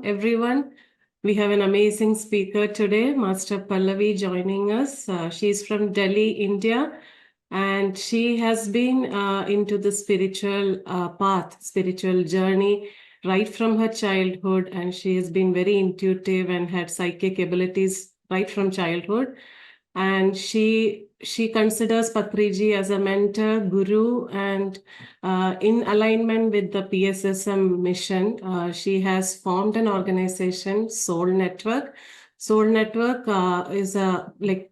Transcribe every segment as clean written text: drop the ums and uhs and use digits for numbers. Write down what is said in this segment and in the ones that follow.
everyone. We have an amazing speaker today, Master Pallavi, joining us. She's from Delhi, India, and she has been into the spiritual path, spiritual journey right from her childhood, and she has been very intuitive and had psychic abilities right from childhood. And she considers Patriji as a mentor, guru, and in alignment with the PSSM mission, she has formed an organization, Soul Network. Soul Network is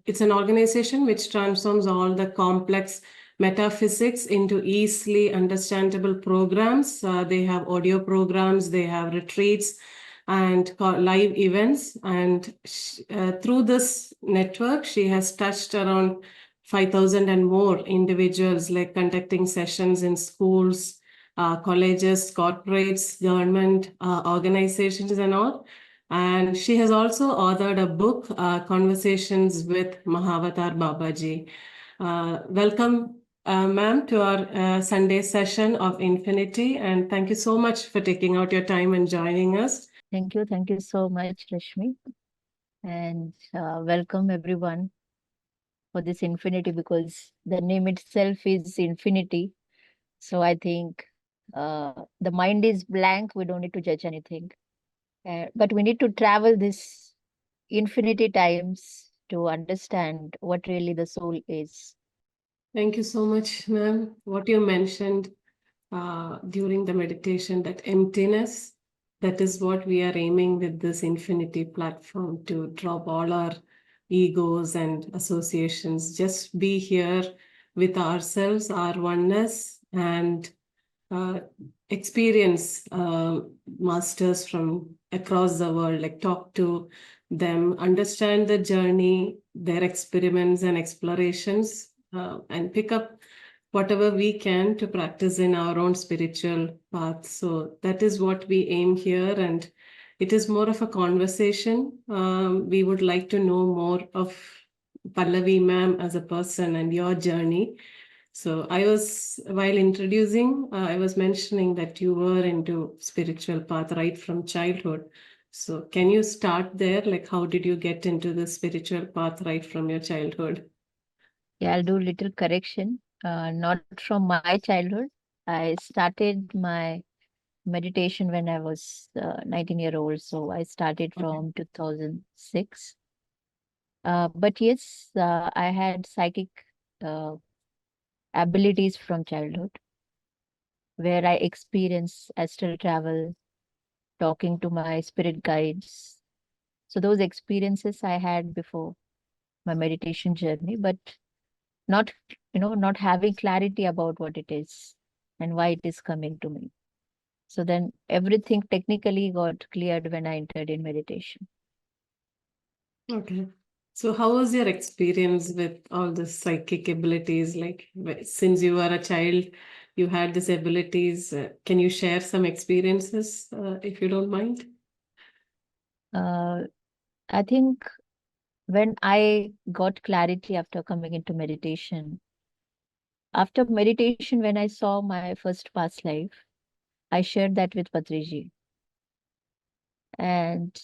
it's an organization which transforms all the complex metaphysics into easily understandable programs. They have audio programs, they have retreats and live events. And through this network, she has touched around 5,000 and more individuals, like conducting sessions in schools, colleges, corporates, government organizations, and all. And she has also authored a book, Conversations with Mahaavtar Babaji. Welcome, ma'am, to our Sunday session of Infinity. And thank you so much for taking out your time and joining us. Thank you. Thank you so much, Rashmi. And welcome everyone for this infinity, because the name itself is infinity. So I think the mind is blank. We don't need to judge anything. But we need to travel this infinity times to understand what really the soul is. Thank you so much, ma'am. What you mentioned during the meditation, that emptiness, that is what we are aiming with this infinity platform, to drop all our egos and associations, just be here with ourselves, our oneness, and experience masters from across the world, like talk to them, understand the journey, their experiments and explorations, and pick up whatever we can to practice in our own spiritual path. So that is what we aim here. And it is more of a conversation. We would like to know more of Pallavi ma'am as a person and your journey. So while introducing, I was mentioning that you were into spiritual path right from childhood. So can you start there? Like, how did you get into the spiritual path right from your childhood? Yeah, I'll do little correction. Not from my childhood. I started my meditation when I was 19-year-old. So I started from 2006. But yes, I had psychic uh, abilities from childhood, where I experienced astral travel, talking to my spirit guides. So those experiences I had before my meditation journey, but not, not having clarity about what it is and why it is coming to me. So then everything technically got cleared when I entered in meditation. Okay. So how was your experience with all the psychic abilities? Like, since you were a child, you had these abilities. Can you share some experiences, if you don't mind? I think when I got clarity after coming into meditation, when I saw my first past life, I shared that with Patriji. And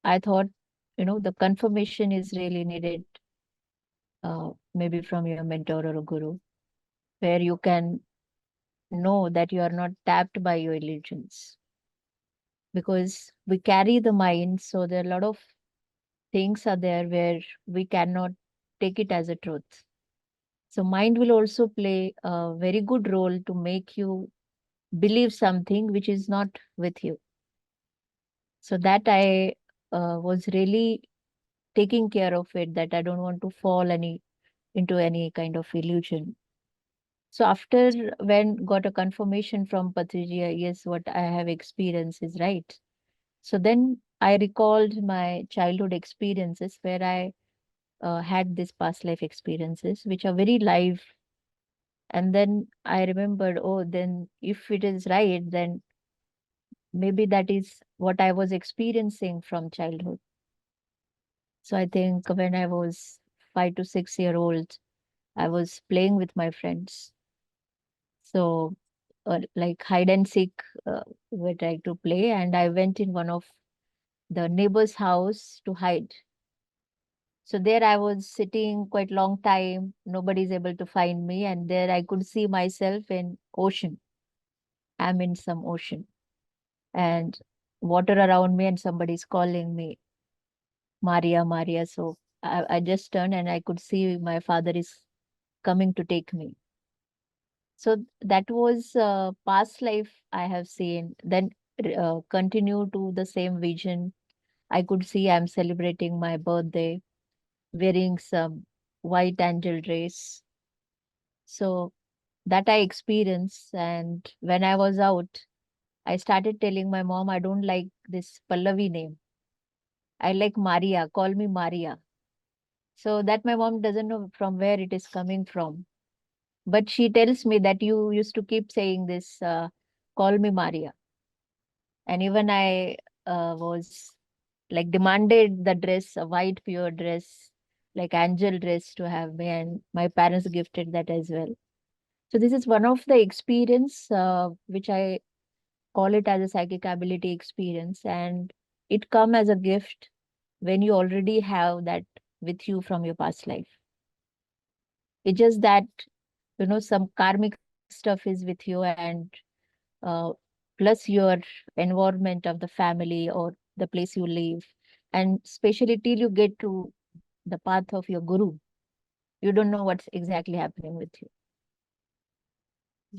I thought, the confirmation is really needed, maybe from your mentor or a guru, where you can know that you are not tapped by your illusions. Because we carry the mind, so there are a lot of things are there where we cannot take it as a truth. So mind will also play a very good role to make you believe something which is not with you. So that I was really taking care of it, that I don't want to fall into any kind of illusion. So after when got a confirmation from Patriji, yes, what I have experienced is right. So then I recalled my childhood experiences, where I had these past life experiences, which are very live. And then I remembered, oh, then if it is right, then maybe that is what I was experiencing from childhood. So I think when I was 5 to 6 year old, I was playing with my friends. So like hide and seek we tried to play, and I went in one of the neighbor's house to hide. So there I was sitting quite long time. Nobody's able to find me, and there I could see myself in ocean. I'm in some ocean, and water around me, and somebody's calling me, Maria, Maria. So I just turned, and I could see my father is coming to take me. So that was past life I have seen. Then continue to the same vision. I could see I'm celebrating my birthday, wearing some white angel dress. So that I experienced. And when I was out, I started telling my mom, I don't like this Pallavi name. I like Maria. Call me Maria. So that my mom doesn't know from where it is coming from. But she tells me that you used to keep saying this, call me Maria. And even I was like demanded the dress, a white pure dress, like angel dress to have me. And my parents gifted that as well. So this is one of the experience which I call it as a psychic ability experience. And it come as a gift when you already have that with you from your past life. It's just that, some karmic stuff is with you, and uh, plus your environment of the family or the place you live. And especially till you get to the path of your guru, you don't know what's exactly happening with you.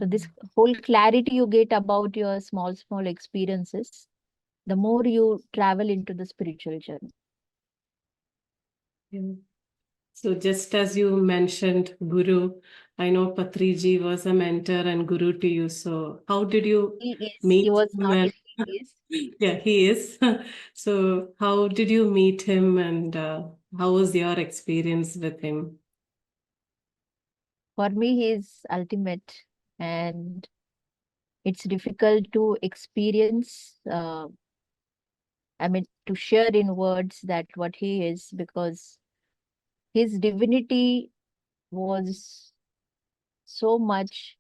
So this whole clarity you get about your small, small experiences, the more you travel into the spiritual journey. Yeah. So just as you mentioned Guru, I know Patriji was a mentor and Guru to you. So how did you He is. He meet was him? not. And He is. yeah, he is. So how did you meet him and how was your experience with him? For me, he is ultimate, and it's difficult to experience. I mean, to share in words that what he is, because his divinity was so much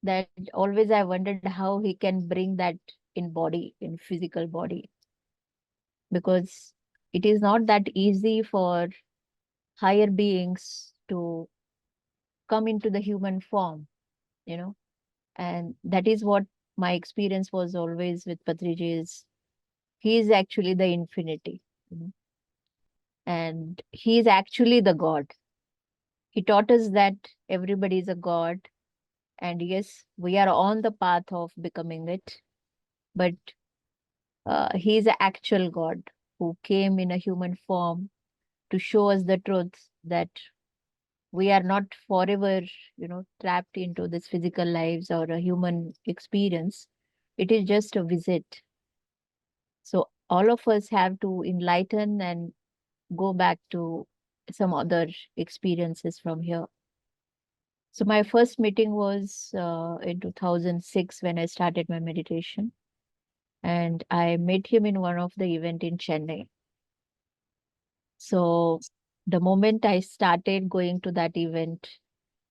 that always I wondered how he can bring that in body, in physical body, because it is not that easy for higher beings to come into the human form, you know. And that is what my experience was always with Patriji is he is actually the infinity, you know, and he is actually the God. He taught us that everybody is a God, and yes, we are on the path of becoming it, but he is the actual God who came in a human form to show us the truth that we are not forever, trapped into this physical lives or a human experience. It is just a visit. So all of us have to enlighten and go back to some other experiences from here. So my first meeting was in 2006 when I started my meditation, and I met him in one of the event in Chennai. So the moment I started going to that event,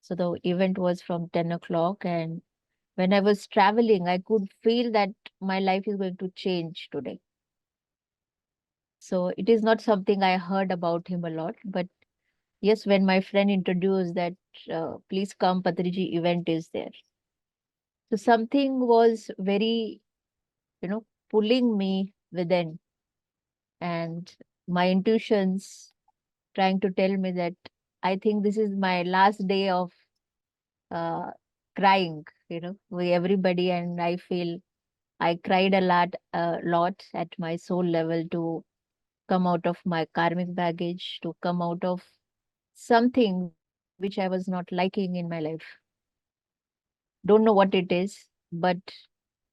so the event was from 10 o'clock, and when I was traveling, I could feel that my life is going to change today. So it is not something I heard about him a lot, but yes, when my friend introduced that, please come, Patriji event is there. So something was very, pulling me within, and my intuitions trying to tell me that I think this is my last day of uh, crying, with everybody, and I feel I cried a lot at my soul level to come out of my karmic baggage, to come out of something which I was not liking in my life. Don't know what it is, but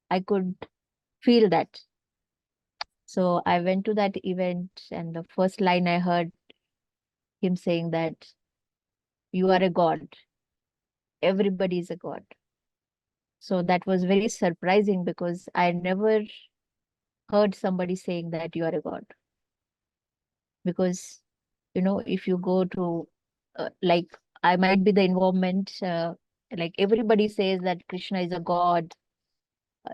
I could feel that. So I went to that event, and the first line I heard him saying that you are a god. Everybody is a god. So that was very surprising because I never heard somebody saying that you are a god. Because, if you go to, like, I might be the environment. like everybody says that Krishna is a god,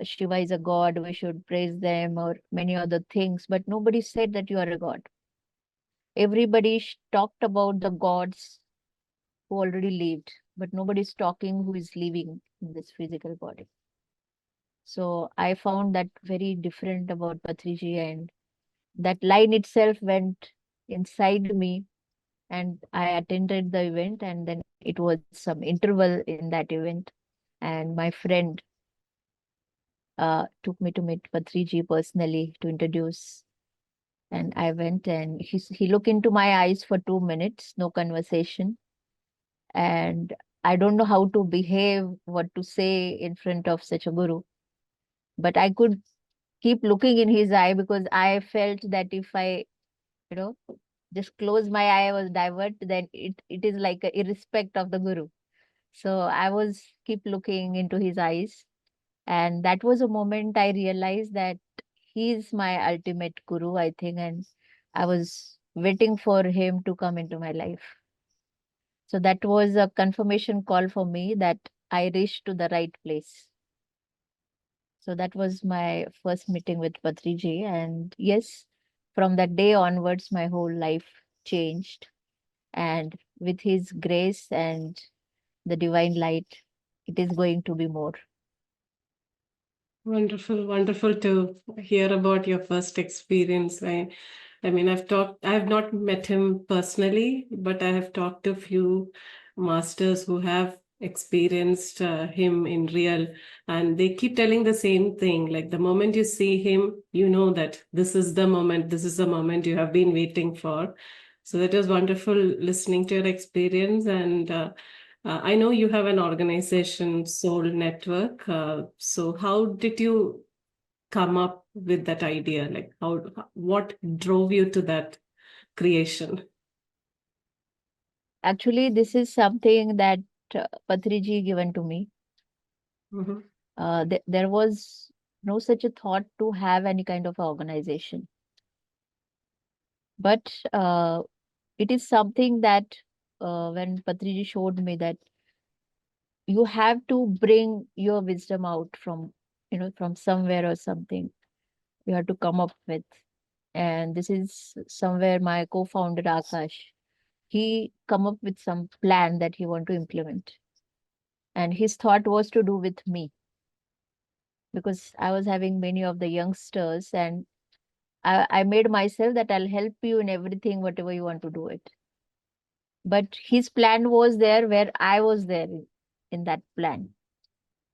Shiva is a god, we should praise them, or many other things, but nobody said that you are a god. Everybody talked about the gods who already lived, but nobody's talking who is living in this physical body. So I found that very different about Patriji, and that line itself went inside me, and I attended the event, and then it was some interval in that event, and my friend took me to meet Patriji personally to introduce, and I went, and he looked into my eyes for 2 minutes, no conversation, and I don't know how to behave, what to say in front of such a guru, but I could keep looking in his eye because I felt that if I, you know, just close my eye, I was divert, then it is like a irrespect of the guru. So I was keep looking into his eyes, and that was a moment I realized that he is my ultimate guru, I think, and I was waiting for him to come into my life. So that was a confirmation call for me that I reached to the right place. So that was my first meeting with Patriji. And yes, from that day onwards, my whole life changed. And with his grace and the divine light, it is going to be more. Wonderful, wonderful to hear about your first experience. I mean, I have not met him personally, but I have talked to a few masters who have experienced him in real, and they keep telling the same thing. Like the moment you see him, you know that this is the moment you have been waiting for. So that was wonderful listening to your experience. And I know you have an organization, Soul Network. So how did you come up with that idea? Like what drove you to that creation? Actually, this is something that Patriji given to me. Mhm. There was no such a thought to have any kind of organization. But it is something that when Patriji showed me that you have to bring your wisdom out from, from somewhere or something. You have to come up with. And this is somewhere my co-founder Akash, he come up with some plan that he want to implement. And his thought was to do with me because I was having many of the youngsters, and I made myself that I'll help you in everything, whatever you want to do it. But his plan was there where I was there in that plan.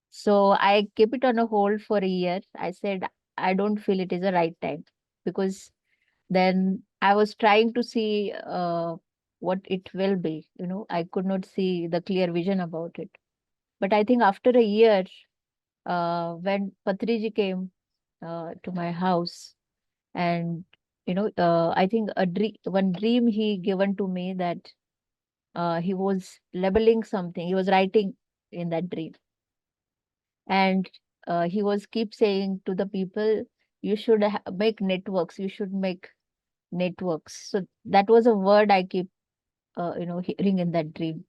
So I kept it on a hold for a year. I said, I don't feel it is the right time because then I was trying to see what it will be. I could not see the clear vision about it. But I think after a year, when Patriji came to my house, and I think one dream he given to me that he was labeling something. He was writing in that dream, and he was keep saying to the people, "You should make networks. You should make networks." So that was a word I keep hearing in that dream.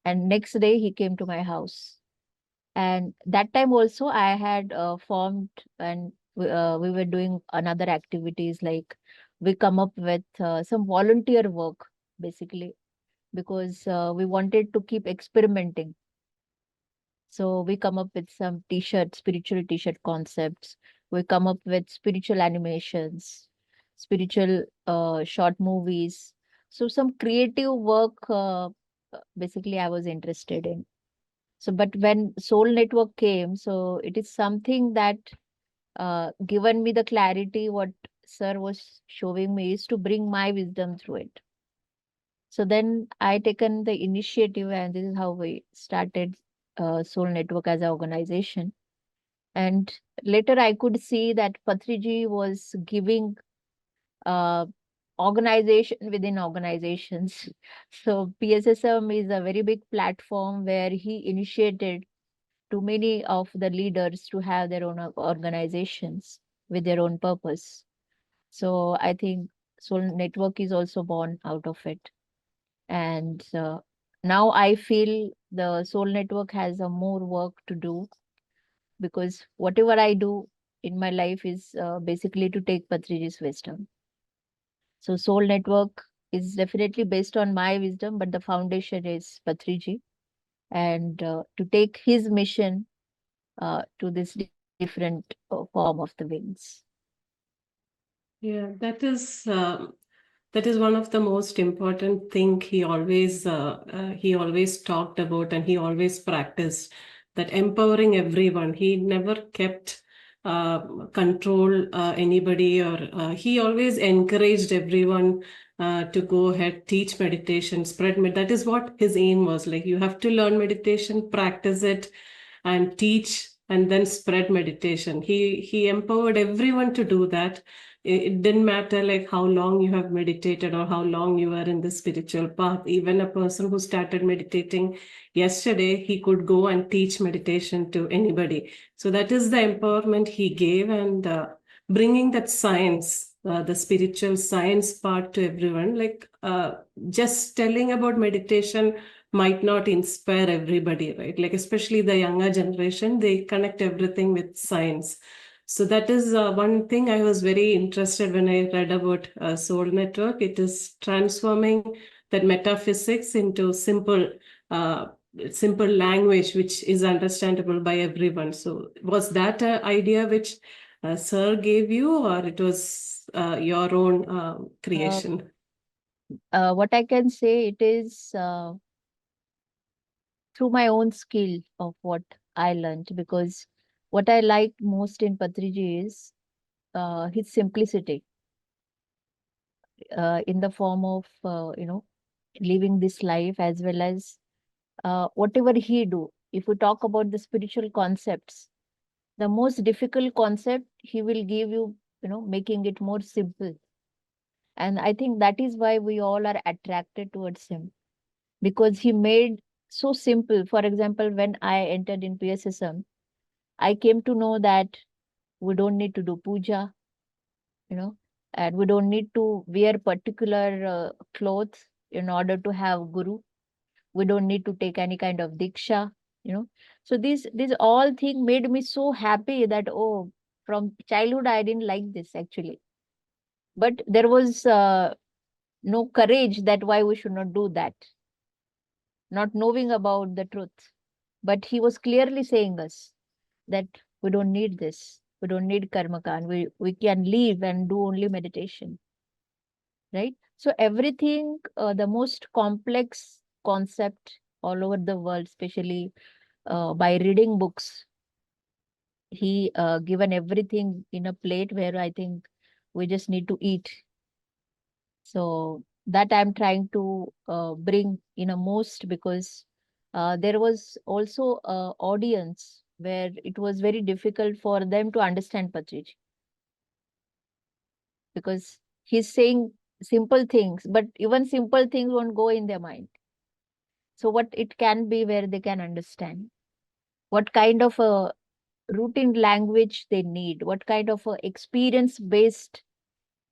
And next day he came to my house, and that time also I had formed, and we were doing another activities, like we come up with some volunteer work basically, because we wanted to keep experimenting. So we come up with some t-shirt, spiritual t-shirt concepts. We come up with spiritual animations, spiritual short movies. So some creative work basically I was interested in. So but when Soul Network came, so it is something that given me the clarity what sir was showing me is to bring my wisdom through it. So then I taken the initiative, and this is how we started Soul Network as an organization. And later I could see that Patriji was giving uh, organization within organizations. So PSSM is a very big platform where he initiated to many of the leaders to have their own organizations with their own purpose. So I think Soul Network is also born out of it. And now I feel the Soul Network has a more work to do, because whatever I do in my life is basically to take Patriji's wisdom. So Soul Network is definitely based on my wisdom, but the foundation is Patriji, and to take his mission to this different form of the wings. Yeah, that is one of the most important thing he always talked about, and he always practiced, that empowering everyone. He never kept control anybody, or he always encouraged everyone to go ahead, teach meditation, that is what his aim was. Like, you have to learn meditation, practice it, and teach, and then spread meditation. He empowered everyone to do that. It didn't matter like how long you have meditated or how long you are in the spiritual path. Even a person who started meditating yesterday, he could go and teach meditation to anybody. So that is the empowerment he gave, and bringing that science, the spiritual science part to everyone. Like, just telling about meditation might not inspire everybody, right? Like, especially the younger generation, they connect everything with science. So that is one thing I was very interested when I read about Soul Network. It is transforming that metaphysics into uh, simple language which is understandable by everyone. So was that an idea which Sir gave you, or it was your own creation? What I can say, it is through my own skill of what I learned, because what I like most in Patriji is his simplicity in the form of living this life, as well as whatever he do. If we talk about the spiritual concepts, the most difficult concept he will give you, making it more simple. And I think that is why we all are attracted towards him, because he made so simple. For example, when I entered in pssm, I came to know that we don't need to do puja, you know and we don't need to wear particular clothes in order to have guru. We don't need to take any kind of diksha. So these all thing made me so happy that, oh, from childhood I didn't like this actually, but there was no courage that why we should not do that, not knowing about the truth. But he was clearly saying us that we don't need this. We don't need karmakan. We can live and do only meditation, right? So everything, the most complex concept all over the world, especially by reading books, he given everything in a plate where I think we just need to eat. So that I'm trying to bring in a most, because there was also a audience where it was very difficult for them to understand Patriji, because he's saying simple things, but even simple things won't go in their mind. So what it can be where they can understand, what kind of a routine language they need, what kind of a experience based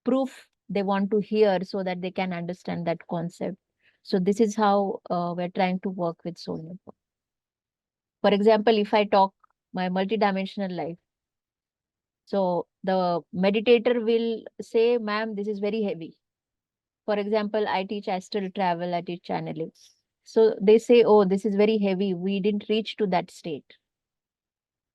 proof they want to hear, so that they can understand that concept. So this is how we're trying to work with Soul Network. For example, if I talk my multidimensional life, so the meditator will say, ma'am, this is very heavy. For example, I teach astral travel, I teach channeling. So they say, oh, this is very heavy. We didn't reach to that state.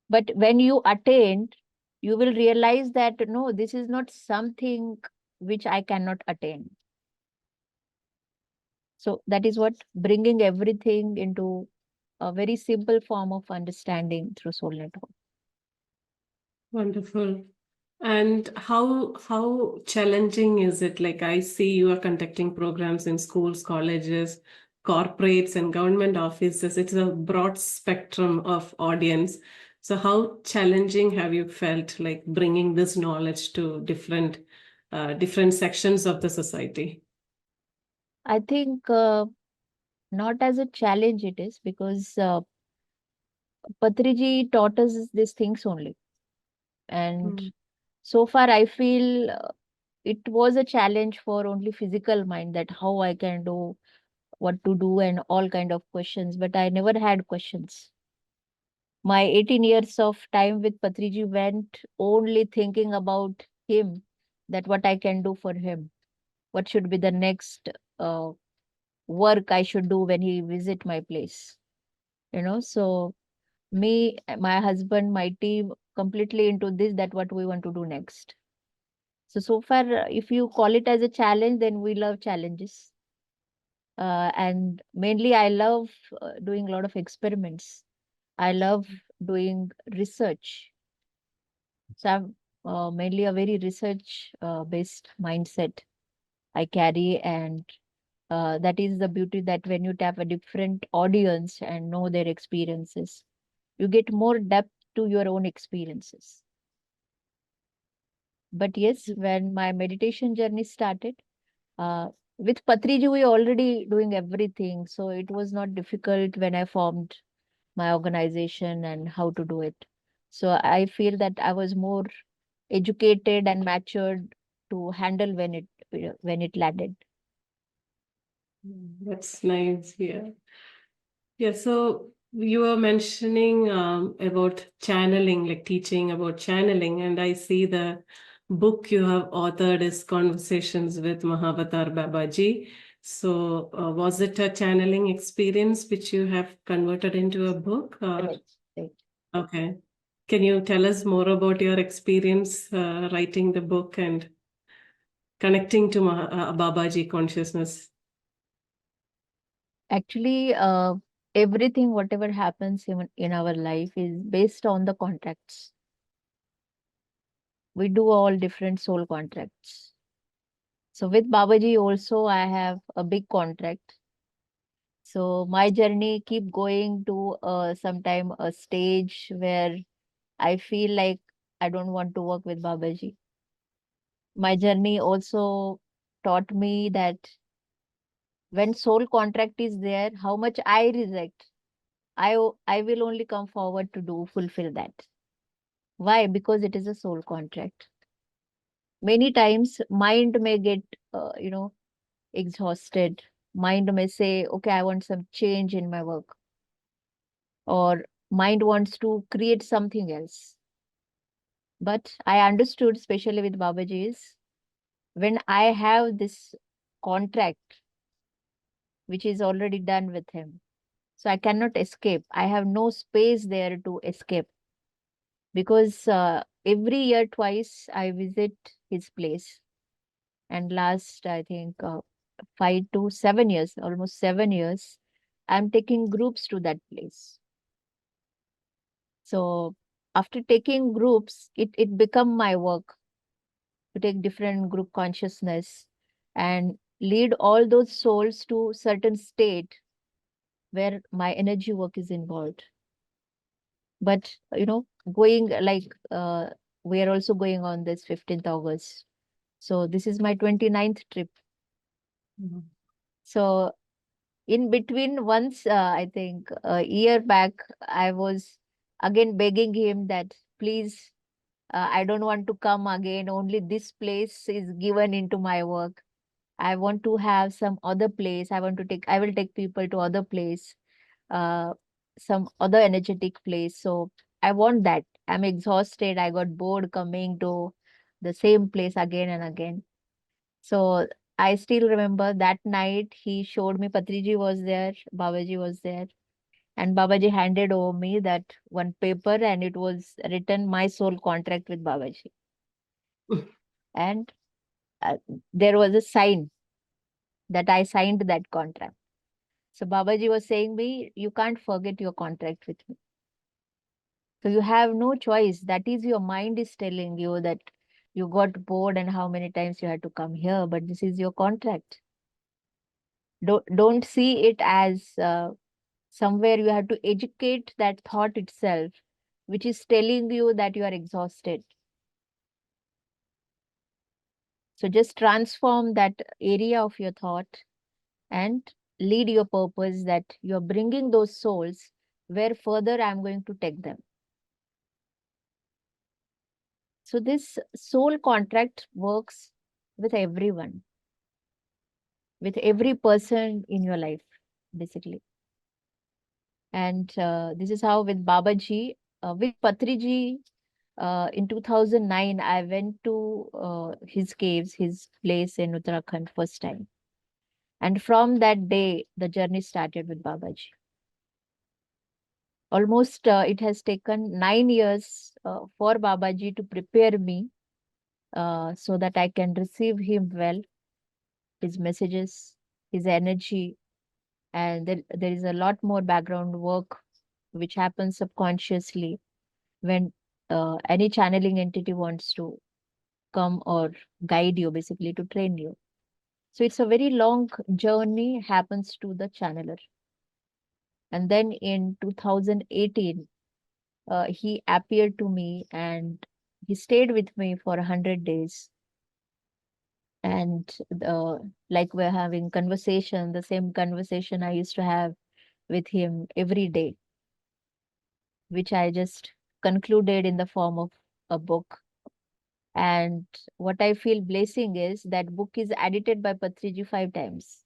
But when you attained, you will realize that no, this is not something which I cannot attain. So that is what bringing everything into a very simple form of understanding through Soul Network. Wonderful. And how challenging is it? Like, I see you are conducting programs in schools, colleges, corporates, and government offices. It's a broad spectrum of audience. So how challenging have you felt, like bringing this knowledge to different sections of the society? I think not as a challenge it is, because Patriji taught us these things only. And Mm. so far, I feel it was a challenge for only physical mind, that how I can do what to do and all kind of questions, but I never had questions. My 18 years of time with Patriji went only thinking about him, that what I can do for him, what should be the next uh, work I should do when he visit my place. So me, my husband, my team completely into this, that what we want to do next. So far, if you call it as a challenge, then we love challenges. And mainly I love doing a lot of experiments. I love doing research. So I'm mainly a very research based mindset I carry, and that is the beauty, that when you tap a different audience and know their experiences, you get more depth to your own experiences. But yes, when my meditation journey started, uh, with Patriji, we already doing everything. So it was not difficult when I formed my organization and how to do it. So I feel that I was more educated and matured to handle when it landed. That's nice. Yeah. Yeah. So you were mentioning about channeling, like teaching about channeling, and I see the book you have authored is Conversations with Mahaavtar Babaji. So was it a channeling experience which you have converted into a book? Or Right. Right. okay. Can you tell us more about your experience writing the book and connecting to Babaji consciousness? Actually, everything, whatever happens in our life is based on the contracts. We do all different soul contracts. So with Babaji also, I have a big contract. So my journey keep going to sometime a stage where I feel like I don't want to work with Babaji. My journey also taught me that when soul contract is there, how much I reject, I will only come forward to do fulfill that. Why? Because it is a soul contract. Many times mind may get exhausted. Mind may say, okay, I want some change in my work, or mind wants to create something else. But I understood, especially with Babaji, is when I have this contract, which is already done with him, so I cannot escape. I have no space there to escape, because every year twice I visit his place. And last, I think, 5 to 7 years, almost 7 years, I'm taking groups to that place. So after taking groups, it become my work to take different group consciousness and lead all those souls to certain state where my energy work is involved. But going like we are also going on this 15th August. So this is my 29th trip. Mhm. So in between, once I think a year back, I was again begging him that please, I don't want to come again. Only this place is given into my work. I want to have some other place. I will take people to other place, uh, some other energetic place. So I want that. I'm exhausted. I got bored coming to the same place again and again. So I still remember that night he showed me, Patriji was there, Babaji was there, and Babaji handed over me that one paper, and it was written my soul contract with Babaji. And uh, there was a sign that I signed that contract. So Babaji was saying me, you can't forget your contract with me. So you have no choice. That is your mind is telling you that you got bored and how many times you had to come here, but this is your contract. Don't see it as somewhere you have to educate that thought itself, which is telling you that you are exhausted. So just transform that area of your thought and lead your purpose, that you're bringing those souls where further I'm going to take them. So this soul contract works with everyone. with every person in your life, basically. And this is how with Babaji, with Patriji, in 2009, I went to his caves, his place in Uttarakhand first time. And from that day, the journey started with Babaji. Almost it has taken 9 years for Babaji to prepare me so that I can receive him well, his messages, his energy. And there is a lot more background work which happens subconsciously when any channeling entity wants to come or guide you, basically to train you. So it's a very long journey happens to the channeler. And then in 2018, he appeared to me and he stayed with me for 100 days. And like we're having conversation, the same conversation I used to have with him every day, which I just concluded in the form of a book. And what I feel blessing is that book is edited by Patriji 5 times.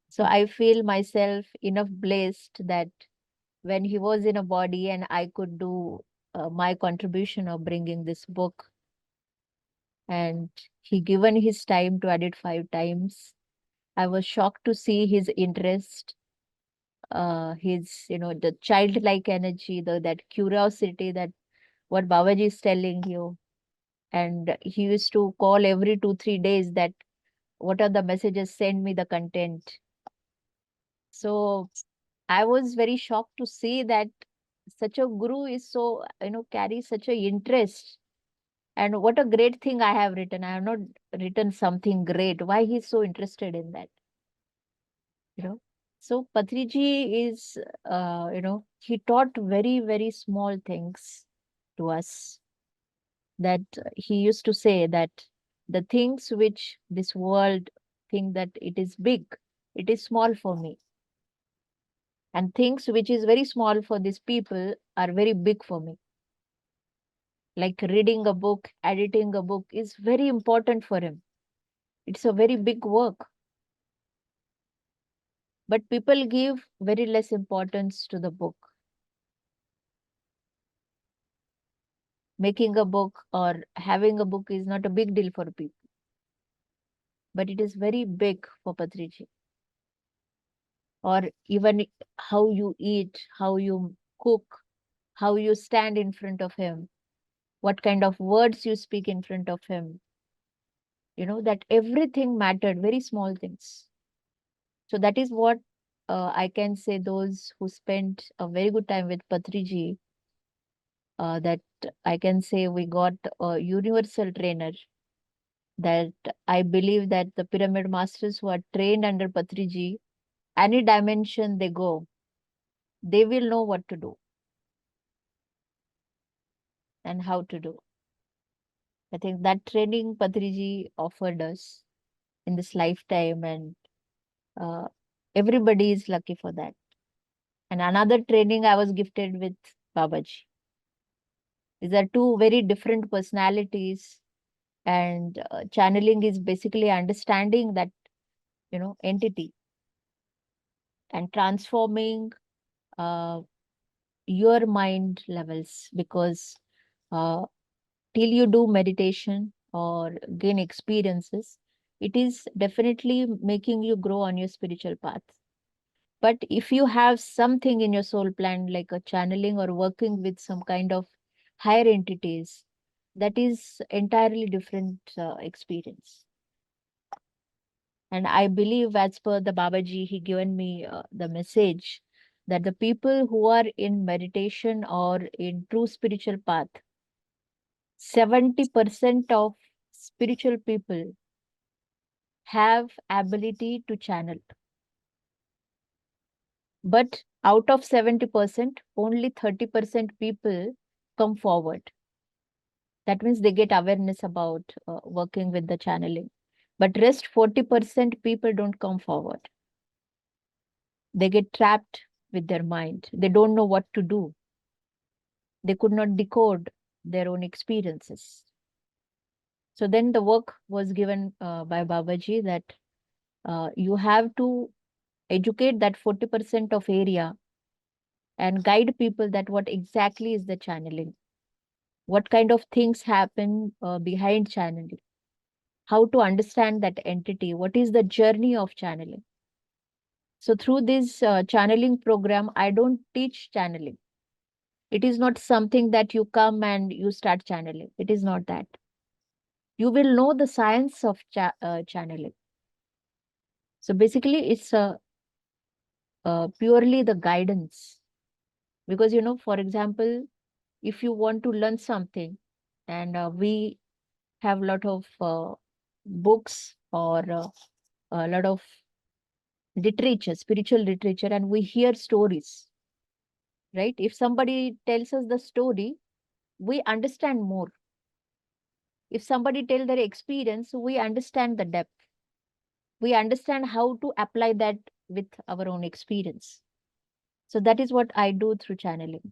So I feel myself enough blessed that when he was in a body and I could do my contribution of bringing this book, and he given his time to edit 5 times. I was shocked to see his interest, his, the childlike energy, that curiosity, that what Babaji is telling you. And he used to call every 2-3 days that what are the messages, send me the content. So I was very shocked to see that such a guru is so, carries such a interest. And what a great thing I have written. I have not written something great. Why he's so interested in that? So Patriji is, he taught very, very small things to us. That he used to say that the things which this world think that it is big, it is small for me. And things which is very small for these people are very big for me. Like reading a book, editing a book is very important for him. It's a very big work. But people give very less importance to the book. Making a book or having a book is not a big deal for people. But it is very big for Patriji. Or even how you eat, how you cook, how you stand in front of him, what kind of words you speak in front of him. That everything mattered, very small things. So that is what I can say, those who spent a very good time with Patriji, that I can say we got a universal trainer. That I believe that the pyramid masters who are trained under Patriji, any dimension they go, they will know what to do and how to do. I think that training Patriji offered us in this lifetime, and uh, everybody is lucky for that. And another training I was gifted with Babaji. These are two very different personalities, and channeling is basically understanding that entity and transforming your mind levels, because till you do meditation or gain experiences, it is definitely making you grow on your spiritual path. But if you have something in your soul plan, like a channeling or working with some kind of higher entities, that is entirely different experience. And I believe, as per the Babaji, he given me the message that the people who are in meditation or in true spiritual path, 70% of spiritual people have ability to channel. But out of 70%, only 30% people come forward. That means they get awareness about working with the channeling. But rest 40% people don't come forward. They get trapped with their mind. They don't know what to do. They could not decode their own experiences. So then the work was given by Babaji, that You have to educate that 40% of area and guide people that what exactly is the channeling, what kind of things happen behind channeling, how to understand that entity, what is the journey of channeling. So through this channeling program, I don't teach channeling. It is not something that you come and you start channeling. It is not that. You will know the science of channeling. So basically, it's purely the guidance. Because, for example, if you want to learn something, and we have a lot of books or a lot of literature, spiritual literature, and we hear stories, right? If somebody tells us the story, we understand more. If somebody tell their experience, we understand the depth. We understand how to apply that with our own experience. So that is what I do through channeling.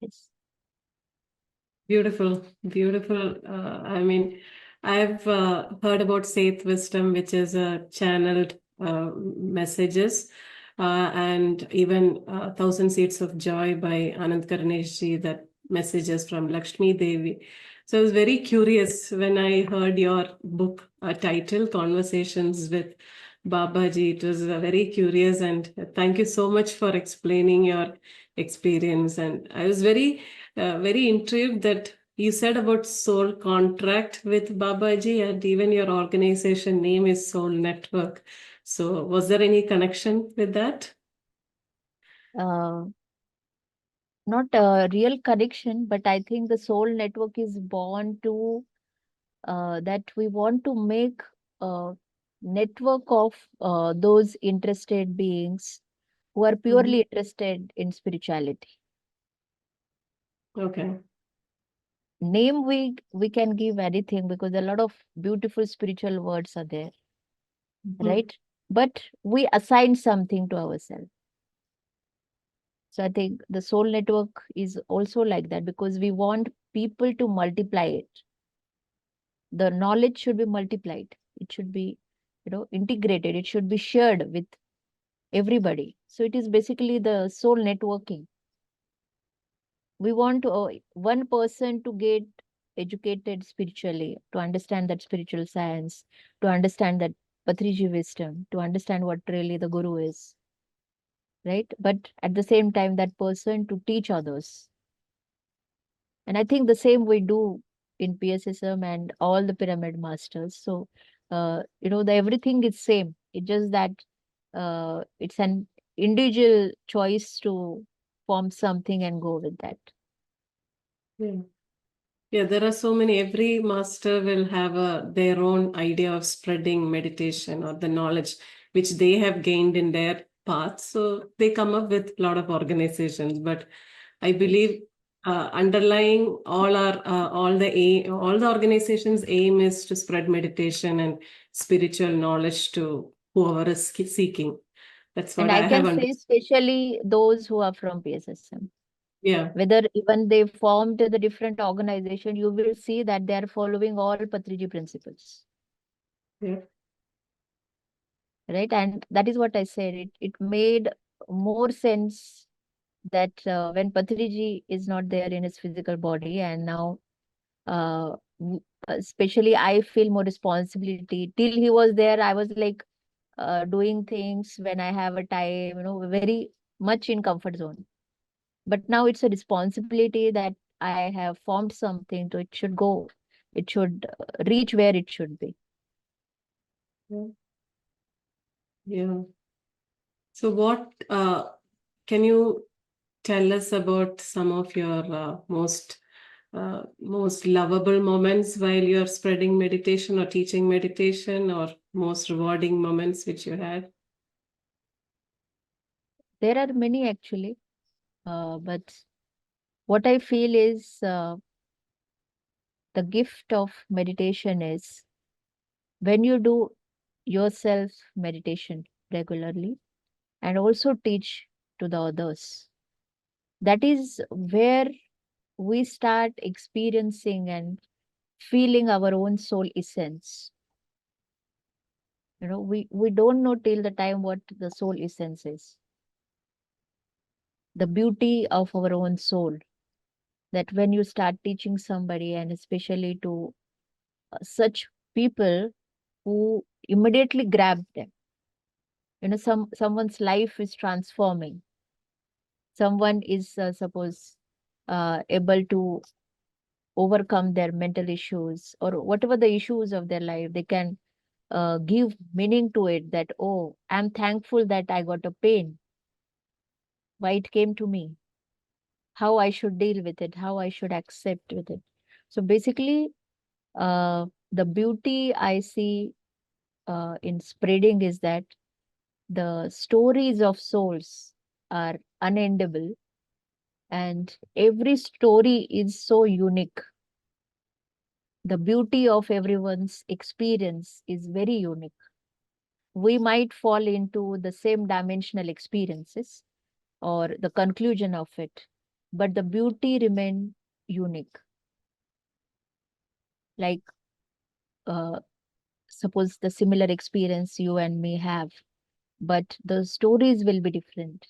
Yes. Beautiful, beautiful. I mean, I've heard about Saith Wisdom, which is channeled messages, and even Thousand Seeds of Joy by Anand Karneshji, that messages from Lakshmi Devi. So I was very curious when I heard your book title, Conversations with Babaji. It was very curious, and thank you so much for explaining your experience. And I was very intrigued that you said about soul contract with Babaji, and even your organization name is Soul Network. So was there any connection with that? Uh, Not a real connection, but I think the soul network is born to that we want to make a network of those interested beings who are purely interested in spirituality. Okay. Name we can give anything because a lot of beautiful spiritual words are there, right? But we assign something to ourselves. So I think the soul network is also like that because we want people to multiply it. The knowledge should be multiplied. It should be, integrated. It should be shared with everybody. So it is basically the soul networking. We want one person to get educated spiritually, to understand that spiritual science, to understand that Patriji wisdom, to understand what really the guru is, right? But at the same time, that person to teach others. And I think the same we do in PSSM and all the pyramid masters. So, the everything is same. It's just that it's an individual choice to form something and go with that. Yeah. Yeah, there are so many. Every master will have their own idea of spreading meditation or the knowledge which they have gained in their path. So they come up with a lot of organizations. But I believe underlying all the organizations' aim is to spread meditation and spiritual knowledge to whoever is seeking. That's And what I I have can say, understood. especially those who are from PSSM, Yeah. whether even they formed the different organization, you will see that they are following all Patriji principles, Yeah. right? And that is what I said. It made more sense that when Patriji is not there in his physical body, and now especially I feel more responsibility. Till he was there, I was like doing things when I have a time, very much in comfort zone. But now it's a responsibility that I have formed something, so it should go, it should reach where it should be. Yeah. Yeah. So what can you tell us about some of your most lovable moments while you're spreading meditation or teaching meditation, or most rewarding moments which you had? There are many actually, but what I feel is the gift of meditation is when you do yourself meditation regularly and also teach to the others. That is where we start experiencing and feeling our own soul essence. We don't know till the time what the soul essence is. The beauty of our own soul, that when you start teaching somebody, and especially to such people who immediately grab them, someone's life is transforming. Someone is suppose able to overcome their mental issues or whatever the issues of their life. They can give meaning to it, that, oh, I'm thankful that I got a pain, why it came to me, how I should deal with it, how I should accept with it. So basically, the beauty I see in spreading is that the stories of souls are unendable, and every story is so unique. The beauty of everyone's experience is very unique. We might fall into the same dimensional experiences or the conclusion of it, but the beauty remain unique. Like, uh, suppose the similar experience you and me have, but the stories will be different,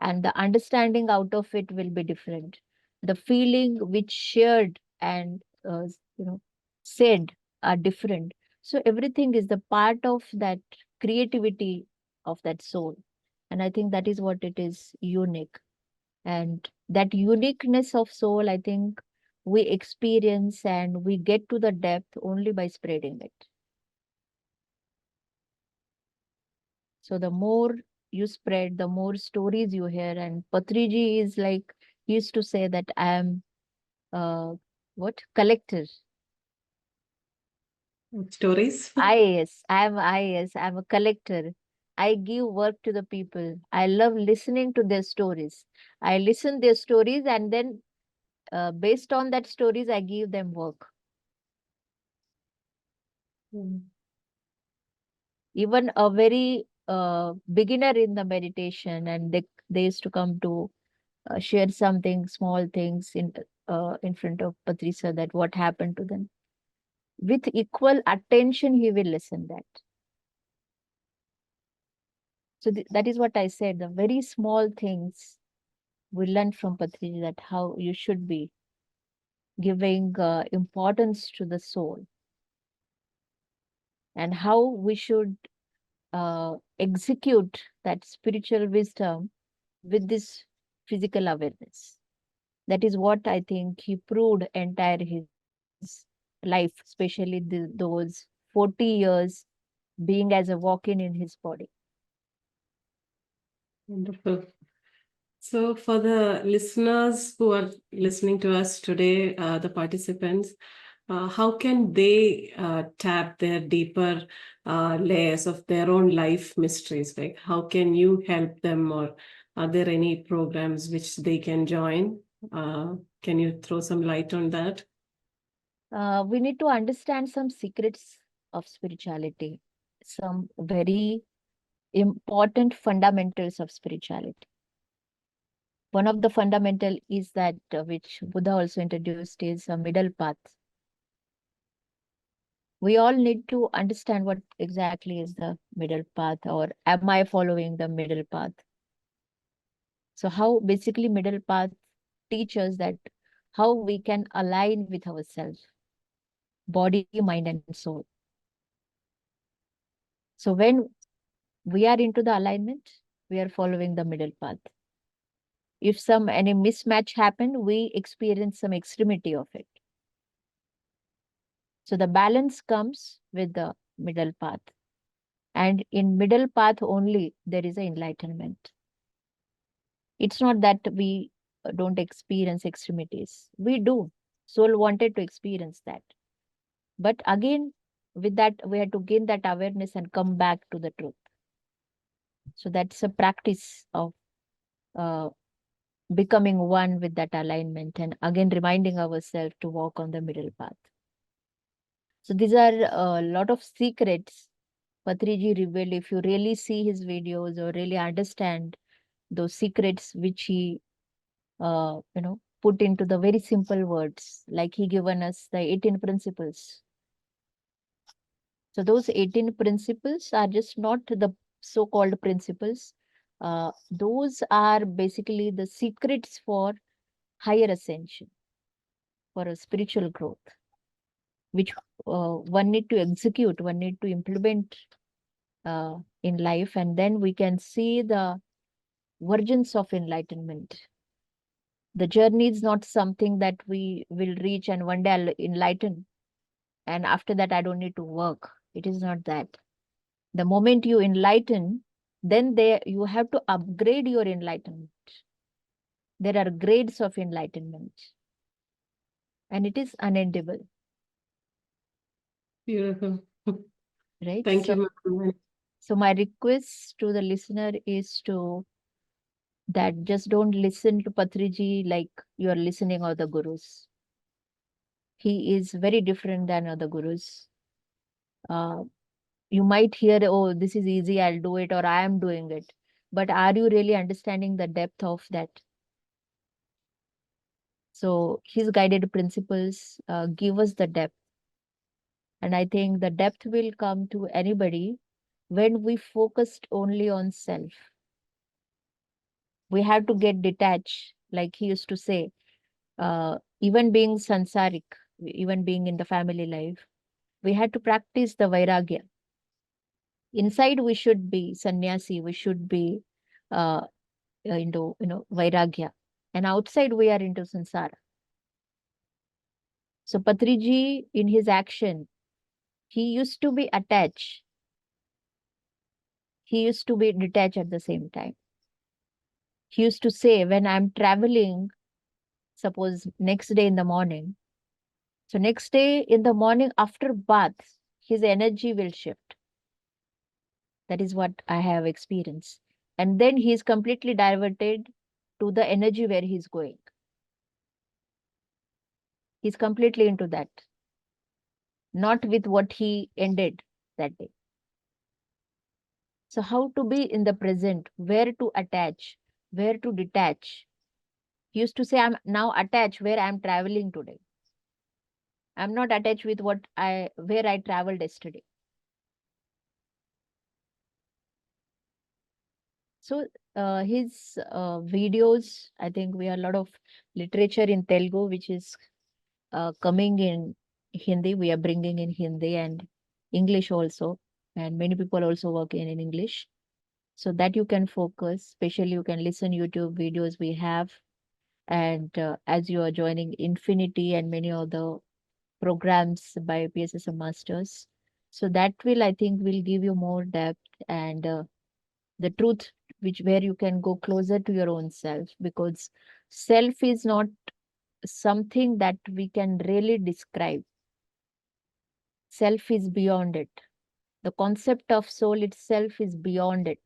and the understanding out of it will be different. The feeling which shared and said are different. So everything is the part of that creativity of that soul. And I think that is what it is, unique. And that uniqueness of soul, I think we experience and we get to the depth only by spreading it. So the more you spread, the more stories you hear. And Patriji is like, he used to say that I am what? Collector. Stories. IAS. I'm IAS. I'm a collector. I give work to the people. I love listening to their stories. I listen their stories, and then based on that stories, I give them work. Even a very beginner in the meditation, and they used to come to share something, small things in front of Patricia, that what happened to them. With equal attention, he will listen that. So that is what I said. The very small things we learned from Patriji, that how you should be giving importance to the soul, and how we should execute that spiritual wisdom with this physical awareness. That is what I think he proved entire his life, especially those 40 years being as a walk-in in his body. Wonderful. So, for the listeners who are listening to us today, the participants, how can they tap their deeper layers of their own life mysteries? Like, how can you help them, or are there any programs which they can join? Can you throw some light on that? We need to understand some secrets of spirituality, some very important fundamentals of spirituality. One of the fundamental is that which Buddha also introduced, is a middle path. We all need to understand what exactly is the middle path, or am I following the middle path? So how basically middle path teaches that how we can align with ourselves, body, mind, and soul. So when we are into the alignment, we are following the middle path. If any mismatch happened, we experience some extremity of it. So the balance comes with the middle path. And in middle path only, there is an enlightenment. It's not that we don't experience extremities. We do. Soul wanted to experience that. But again, with that, we had to gain that awareness and come back to the truth. So that's a practice of uh, becoming one with that alignment, and again reminding ourselves to walk on the middle path. So these are a lot of secrets Patriji revealed. If you really see his videos or really understand those secrets which he put into the very simple words, like he given us the 18 principles. So those 18 principles are just not the so-called principles. Those are basically the secrets for higher ascension, for a spiritual growth, which one need to execute, one need to implement in life, and then we can see the versions of enlightenment. The journey is not something that we will reach and one day I'll enlighten, and after that I don't need to work. It is not that. The moment you enlighten, then there you have to upgrade your enlightenment. There are grades of enlightenment, and it is unendable. Beautiful. Right? Thank you, ma'am. So my request to the listener is to that just don't listen to Patriji like you are listening to the gurus. He is very different than other gurus. You might hear, oh, this is easy, I'll do it, or I am doing it. But are you really understanding the depth of that? So his guided principles give us the depth. And I think the depth will come to anybody when we focused only on self. We have to get detached, like he used to say, even being sansaric, even being in the family life, we had to practice the vairagya. Inside we should be sannyasi, we should be into vairagya, and outside we are into samsara. So Patriji, in his action, he used to be attached, he used to be detached at the same time. He used to say, when I'm traveling, suppose next day in the morning, so next day in the morning after bath, his energy will shift. That is what I have experienced. And then he is completely diverted to the energy where he's going. He's completely into that, not with what he ended that day. So how to be in the present, where to attach, where to detach. He used to say, I'm now attached where I'm traveling today. I'm not attached with where I traveled yesterday. So his videos, I think we have a lot of literature in Telugu, which is coming in Hindi. We are bringing in Hindi and English also. And many people also work in English. So that you can focus, especially you can listen YouTube videos we have. And as you are joining Infinity and many other programs by PSSM Masters. So that will, I think, will give you more depth and the truth, where you can go closer to your own self, because self is not something that we can really describe. Self is beyond it. The concept of soul itself is beyond it.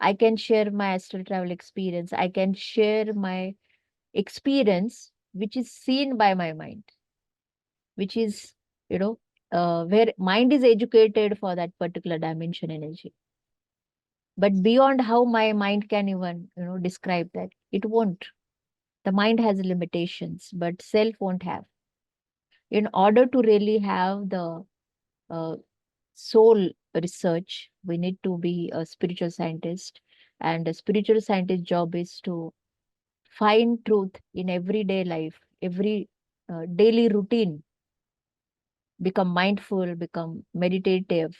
I can share my astral travel experience. I can share my experience, which is seen by my mind, which is, where mind is educated for that particular dimension energy. But beyond how my mind can even, describe that, it won't. The mind has limitations, but self won't have. In order to really have the soul research, we need to be a spiritual scientist. And a spiritual scientist job is to find truth in everyday life, every daily routine, become mindful, become meditative,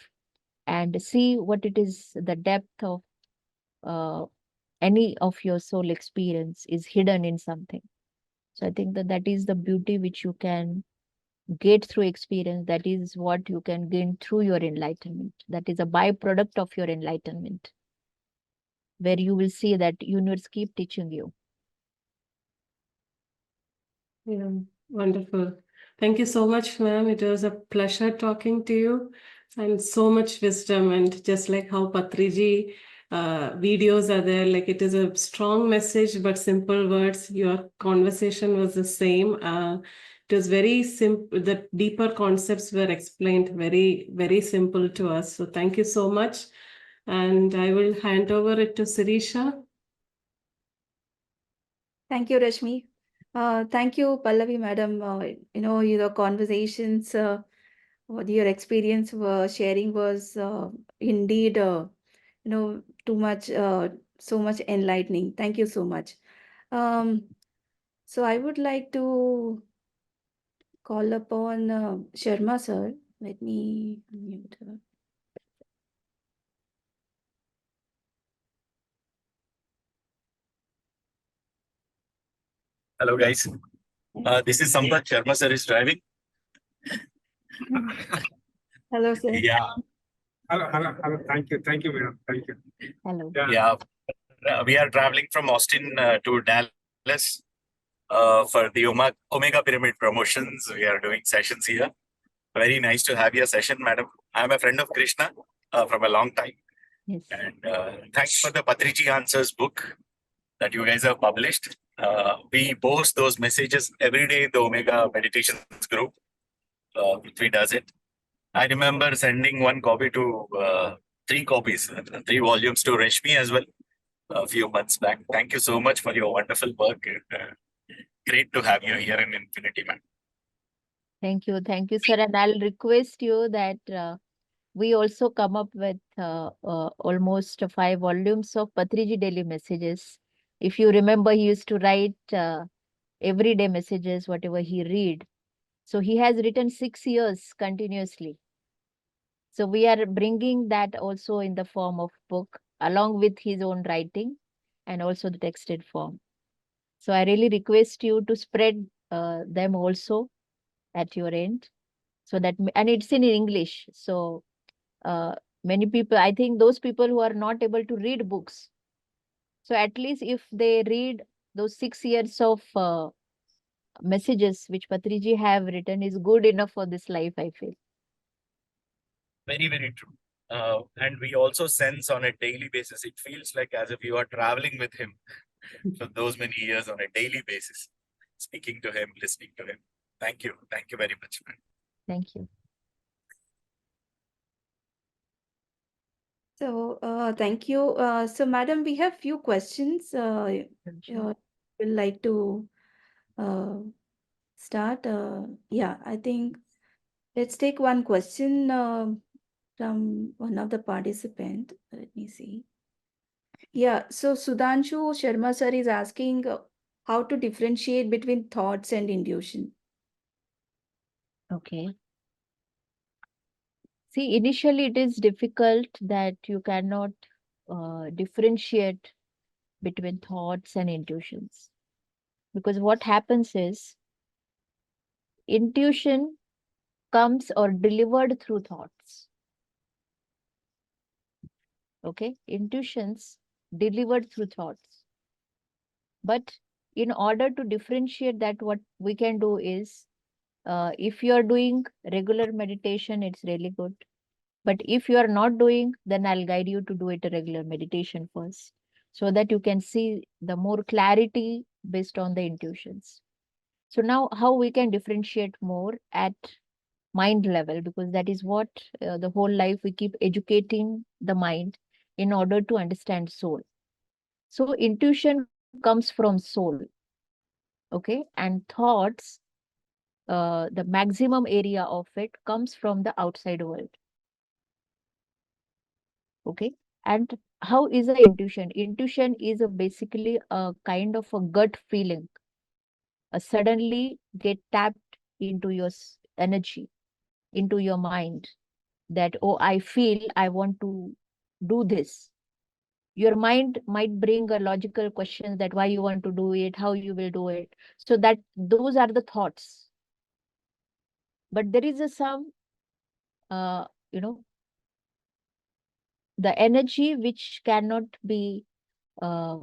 and see what it is, the depth of any of your soul experience is hidden in something. So I think that is the beauty which you can get through experience. That is what you can gain through your enlightenment. That is a byproduct of your enlightenment, where you will see that universe keep teaching you. Yeah, wonderful. Thank you so much, ma'am. It was a pleasure talking to you, and so much wisdom. And just like how Patriji videos are there, like it is a strong message, but simple words. Your conversation was the same. It was very simple. The deeper concepts were explained very, very simple to us. So thank you so much. And I will hand over it to Sirisha. Thank you, Rashmi. Thank you, Pallavi, madam. Your conversations, what your experience sharing was indeed, too much, so much enlightening. Thank you so much. Um, so I would like to call upon Sharma sir. Let me unmute her. Hello, guys. This is Sampath. Sharma sir is driving. Hello, sir. Yeah. Hello. Thank you, madam. Thank you. Hello. Yeah. We are traveling from Austin to Dallas for the Omega Pyramid promotions. We are doing sessions here. Very nice to have your session, madam. I'm a friend of Krishna from a long time. Yes. And thanks for the Patriji Answers book that you guys have published. We post those messages every day in the Omega Meditations group. Prithvi does it. I remember sending one copy to 3 copies, 3 volumes to Rashmi as well a few months back. Thank you so much for your wonderful work. Great to have you here in Infinity, man. Thank you, sir. And I'll request you that we also come up with almost 5 volumes of Patriji daily messages. If you remember, he used to write everyday messages, whatever he read. So he has written 6 years continuously. So we are bringing that also in the form of book, along with his own writing and also the texted form. So I really request you to spread them also at your end, so that, and it's in English. So many people, I think those people who are not able to read books, so at least if they read those 6 years of messages which Patriji have written, is good enough for this life, I feel. Very, very true. And we also sense on a daily basis, it feels like as if you are traveling with him for those many years on a daily basis, speaking to him, listening to him. Thank you. Thank you very much, man. Thank you. So, thank you. So, madam, we have few questions. Would like to start? Yeah, I think let's take one question from one of the participant. Let me see. Yeah, so Sudhanshu Sharma sir is asking how to differentiate between thoughts and intuition. Okay. See, initially it is difficult that you cannot differentiate between thoughts and intuitions. Because what happens is, intuition comes or delivered through thoughts. Okay, intuitions delivered through thoughts. But in order to differentiate that, what we can do is, if you are doing regular meditation, it's really good. But if you are not doing, then I'll guide you to do it a regular meditation first, so that you can see the more clarity based on the intuitions. So now how we can differentiate more at mind level, because that is what the whole life we keep educating the mind in order to understand soul. So intuition comes from soul. Okay, and thoughts, the maximum area of it comes from the outside world. Okay, and how is the intuition? Intuition is basically a kind of a gut feeling, a suddenly get tapped into your energy, into your mind, that, oh, I feel I want to do this. Your mind might bring a logical questions, that why you want to do it, how you will do it. So that those are the thoughts. But there is some, you know, the energy which cannot be uh,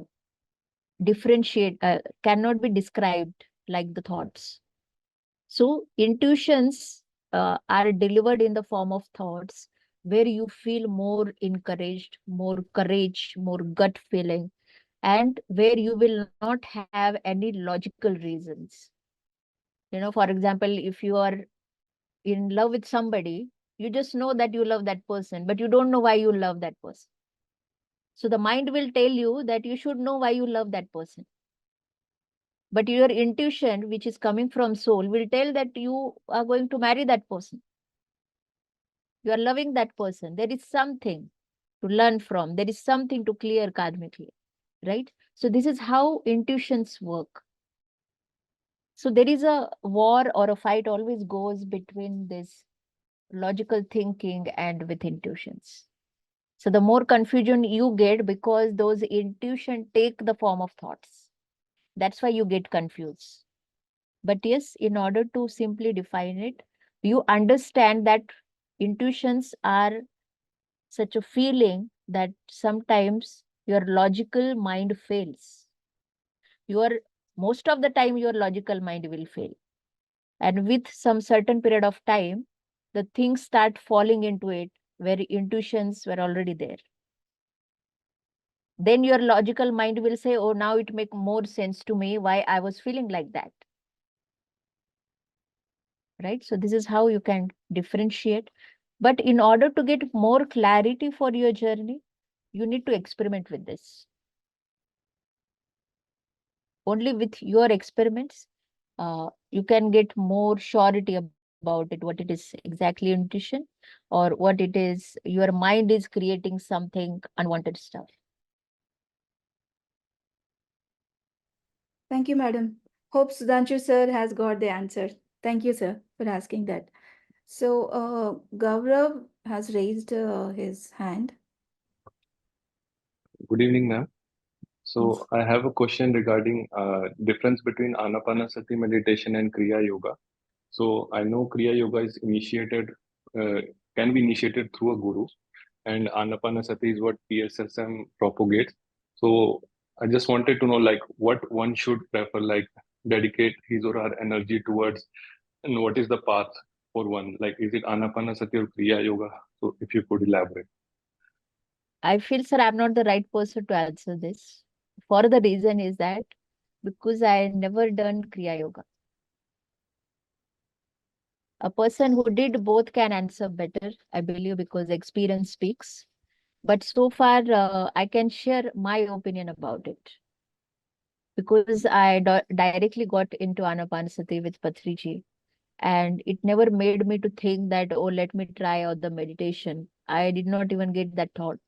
cannot be described like the thoughts. So intuitions are delivered in the form of thoughts, where you feel more encouraged, more courage, more gut feeling, and where you will not have any logical reasons. For example, if you are in love with somebody, you just know that you love that person, but you don't know why you love that person. So the mind will tell you that you should know why you love that person. But your intuition, which is coming from soul, will tell that you are going to marry that person. You are loving that person. There is something to learn from. There is something to clear karmically, right? So this is how intuitions work. So there is a war or a fight always goes between this logical thinking and with intuitions. So the more confusion you get because those intuition take the form of thoughts. That's why you get confused. But yes, in order to simply define it, you understand that intuitions are such a feeling that sometimes your logical mind fails. Most of the time your logical mind will fail. And with some certain period of time, the things start falling into it where intuitions were already there. Then your logical mind will say, oh, now it makes more sense to me why I was feeling like that. Right? So this is how you can differentiate. But in order to get more clarity for your journey, you need to experiment with this. Only with your experiments, you can get more surety about it, what it is exactly intuition or what it is, your mind is creating something unwanted stuff. Thank you, madam. Hope Sudhanshu sir has got the answer. Thank you, sir, for asking that. So, Gaurav has raised his hand. Good evening, ma'am. So I have a question regarding difference between Anapanasati meditation and Kriya Yoga. So I know Kriya Yoga is initiated, can be initiated through a guru, and Anapanasati is what pssm propagates. So I just wanted to know, like, what one should prefer, like, dedicate his or her energy towards, and what is the path for one? Like, is it Anapanasati or Kriya Yoga? So if you could elaborate. I feel, sir, I'm not the right person to answer this. For the reason is that because I never done Kriya Yoga. A person who did both can answer better, I believe, because experience speaks. But so far, I can share my opinion about it. Because I directly got into Anapanasati with Patriji. And it never made me to think that, oh, let me try other meditation. I did not even get that thought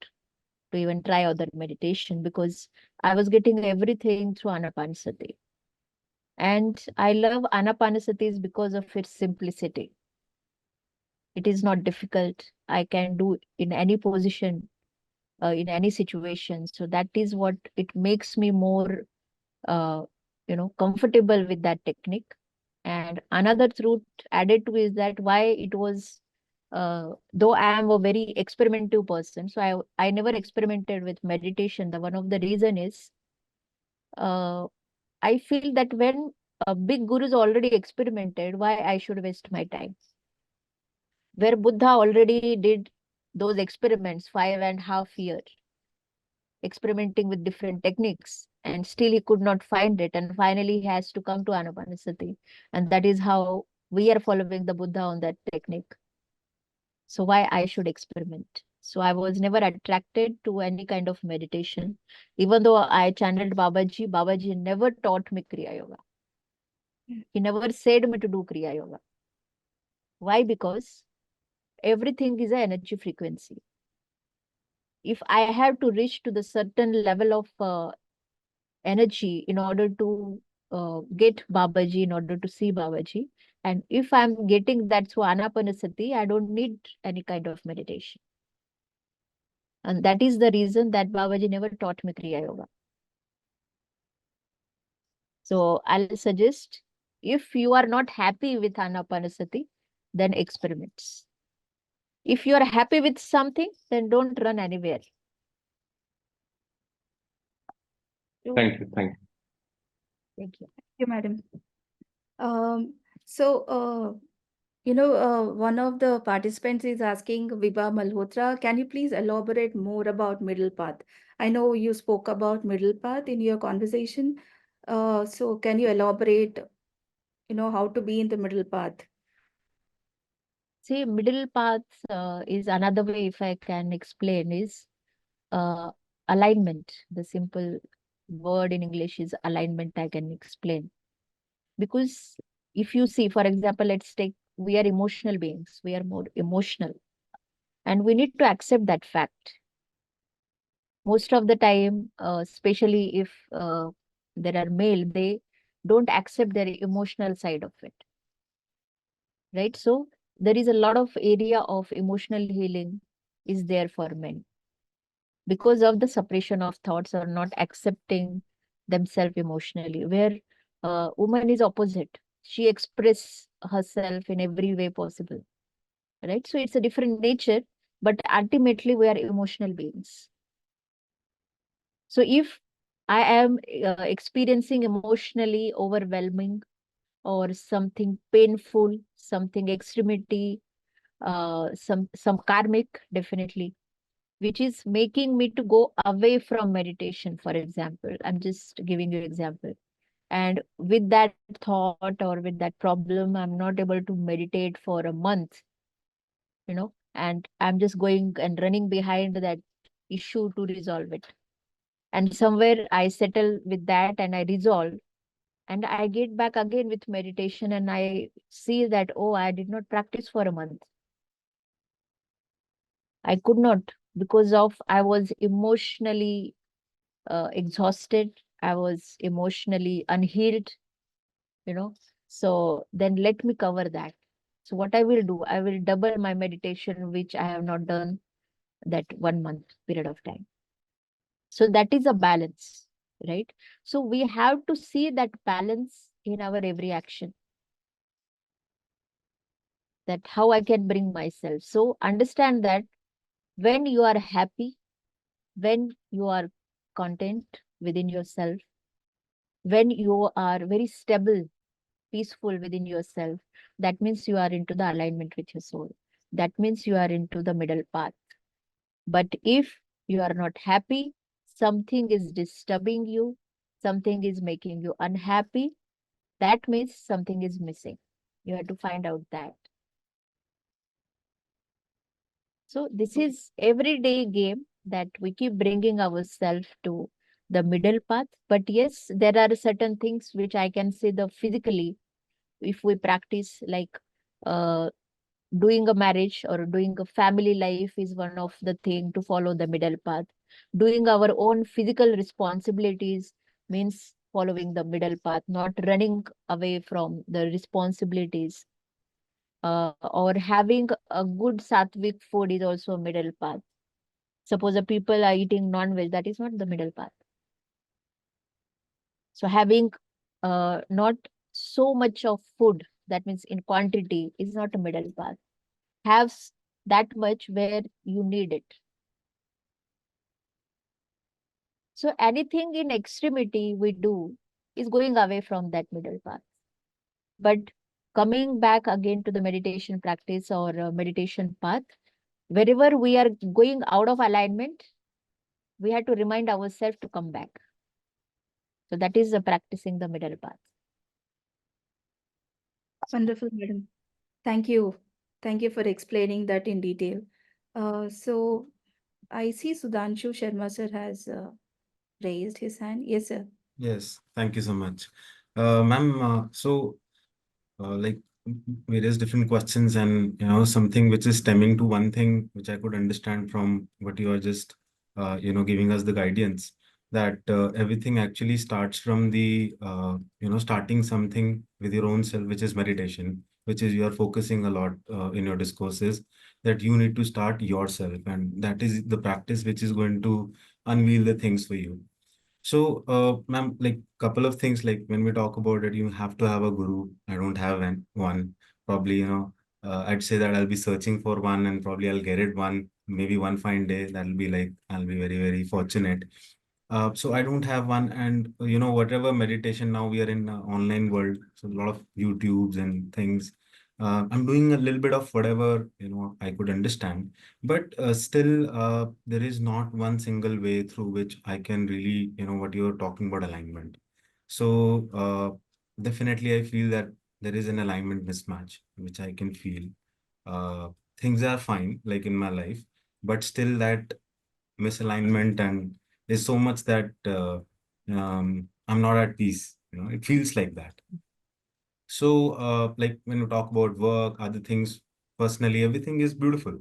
to even try other meditation because I was getting everything through Anapanasati. And I love Anapanasati because of its simplicity. It is not difficult. I can do in any position, in any situation. So that is what it makes me more, comfortable with that technique. And another truth added to is that why it was, though I am a very experimentative person, so I never experimented with meditation. The one of the reason is, I feel that when a big guru is already experimented, why I should waste my time? Where Buddha already did those experiments 5.5 years, experimenting with different techniques, and still he could not find it. And finally, he has to come to Anapanasati. And that is how we are following the Buddha on that technique. So why I should experiment? So I was never attracted to any kind of meditation. Even though I channeled Babaji, Babaji never taught me Kriya Yoga. He never said me to do Kriya Yoga. Why? Because everything is an energy frequency. If I have to reach to the certain level of energy in order to get Babaji, in order to see Babaji, and if I'm getting that through Anapanasati, I don't need any kind of meditation. And that is the reason that Babaji never taught me Kriya Yoga. So I'll suggest, if you are not happy with Anapanasati, then experiments. If you are happy with something, then don't run anywhere. Thank you. Thank you. Thank you. Thank you, madam. One of the participants is asking, Vibha Malhotra, can you please elaborate more about middle path? I know you spoke about middle path in your conversation. So can you elaborate, how to be in the middle path? See, middle path is another way, if I can explain, is alignment. The simple word in English is alignment, I can explain. Because if you see, for example, let's take, we are emotional beings, we are more emotional, and we need to accept that fact. Most of the time, especially if there are male, they don't accept their emotional side of it, right? So there is a lot of area of emotional healing is there for men because of the suppression of thoughts or not accepting themselves emotionally, where woman is opposite. She express herself in every way possible, right? So it's a different nature, but ultimately we are emotional beings. So if I am experiencing emotionally overwhelming or something painful, something extremity, some karmic, definitely, which is making me to go away from meditation, for example. I'm just giving you example. And with that thought or with that problem, I'm not able to meditate for a month, and I'm just going and running behind that issue to resolve it. And somewhere I settle with that and I resolve. And I get back again with meditation and I see that, oh, I did not practice for a month. I could not, because of I was emotionally exhausted. I was emotionally unhealed, So then let me cover that. So what I will do, I will double my meditation, which I have not done that 1 month period of time. So that is a balance, right? So we have to see that balance in our every action. That how I can bring myself. So understand that when you are happy, when you are content within yourself, when you are very stable, peaceful within yourself, that means you are into the alignment with your soul. That means you are into the middle path. But if you are not happy, something is disturbing you, something is making you unhappy, that means something is missing. You have to find out that. So this is everyday game that we keep bringing ourselves to the middle path. But yes, there are certain things which I can say the physically, if we practice like uh, doing a marriage or doing a family life is one of the thing to follow the middle path. Doing our own physical responsibilities means following the middle path, not running away from the responsibilities. Or having a good sattvic food is also a middle path. Suppose the people are eating non-veg, that is not the middle path. So having not so much of food, that means in quantity, is not a middle path. Have that much where you need it. So anything in extremity we do is going away from that middle path. But coming back again to the meditation practice or meditation path, wherever we are going out of alignment, we have to remind ourselves to come back. So that is practicing the middle path. Wonderful, madam. Thank you. Thank you for explaining that in detail. So I see Sudhanshu Sharma sir has raised his hand. Yes, sir. Yes, thank you so much. Ma'am, like various different questions and something which is stemming to one thing which I could understand from what you are just giving us the guidance, that everything actually starts from the starting something with your own self, which is meditation, which is you are focusing a lot in your discourses, that you need to start yourself, and that is the practice which is going to unveil the things for you. So, ma'am, like couple of things, like when we talk about it, you have to have a guru. I don't have one. Probably, I'd say that I'll be searching for one, and probably I'll get it one, maybe one fine day. That'll be like, I'll be very, very fortunate. So I don't have one, and whatever meditation, now we are in online world, so a lot of YouTubes and things. I'm doing a little bit of whatever I could understand, but still there is not one single way through which I can really what you're talking about, alignment. So definitely I feel that there is an alignment mismatch which I can feel. Uh, Things are fine like in my life, but still that misalignment and is so much that I'm not at peace. It feels like that. So, like when you talk about work, other things, personally, everything is beautiful.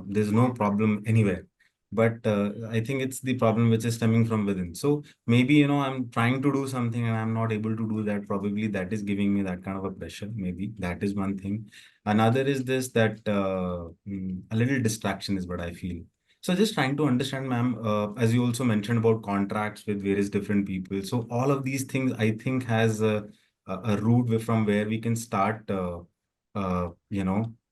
There's no problem anywhere. But I think it's the problem which is stemming from within. So maybe, I'm trying to do something and I'm not able to do that. Probably that is giving me that kind of a pressure. Maybe that is one thing. Another is this, that a little distraction is what I feel. So just trying to understand, ma'am, as you also mentioned about contracts with various different people. So all of these things, I think, has a route from where we can start,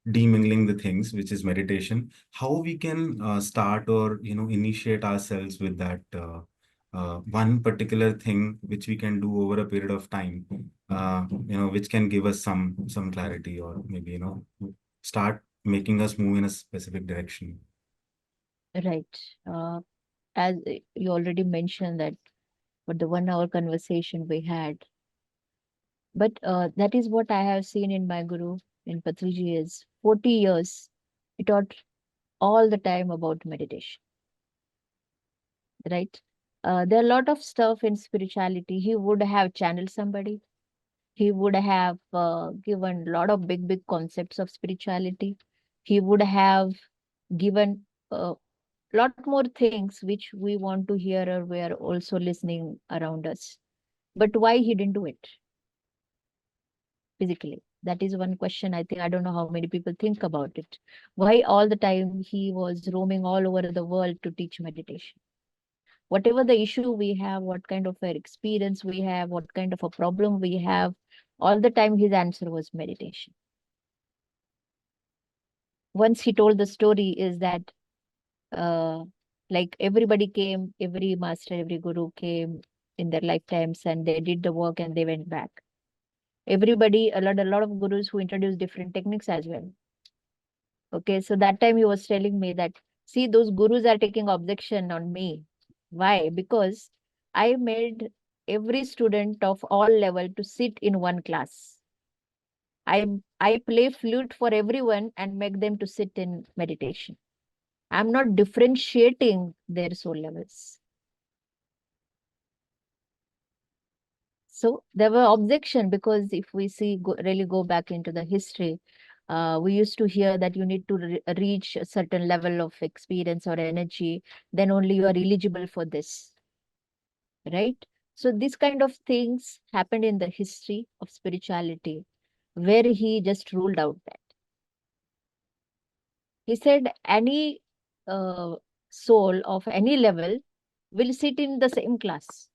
demingling the things, which is meditation. How we can start or, initiate ourselves with that one particular thing which we can do over a period of time, which can give us some clarity, or maybe, start making us move in a specific direction. Right. As you already mentioned that, but the 1 hour conversation we had. But that is what I have seen in my guru, in Patriji, is 40 years. He taught all the time about meditation, right? There are a lot of stuff in spirituality. He would have channeled somebody. He would have given a lot of big concepts of spirituality. He would have given a lot more things which we want to hear, or we are also listening around us. But why he didn't do it physically? That is one question. I think, I don't know how many people think about it. Why all the time he was roaming all over the world to teach meditation? Whatever the issue we have, what kind of an experience we have, what kind of a problem we have, all the time his answer was meditation. Once he told the story is that, like everybody came, every master, every guru came in their lifetimes and they did the work and they went back. Everybody, a lot of gurus who introduced different techniques as well. Okay, so that time he was telling me that, see, those gurus are taking objection on me. Why? Because I made every student of all level to sit in one class. I play flute for everyone and make them to sit in meditation. I'm not differentiating their soul levels. So there were objection, because if we see, really go back into the history, we used to hear that you need to reach a certain level of experience or energy, then only you are eligible for this, right? So this kind of things happened in the history of spirituality, where he just ruled out that. He said any soul of any level will sit in the same class.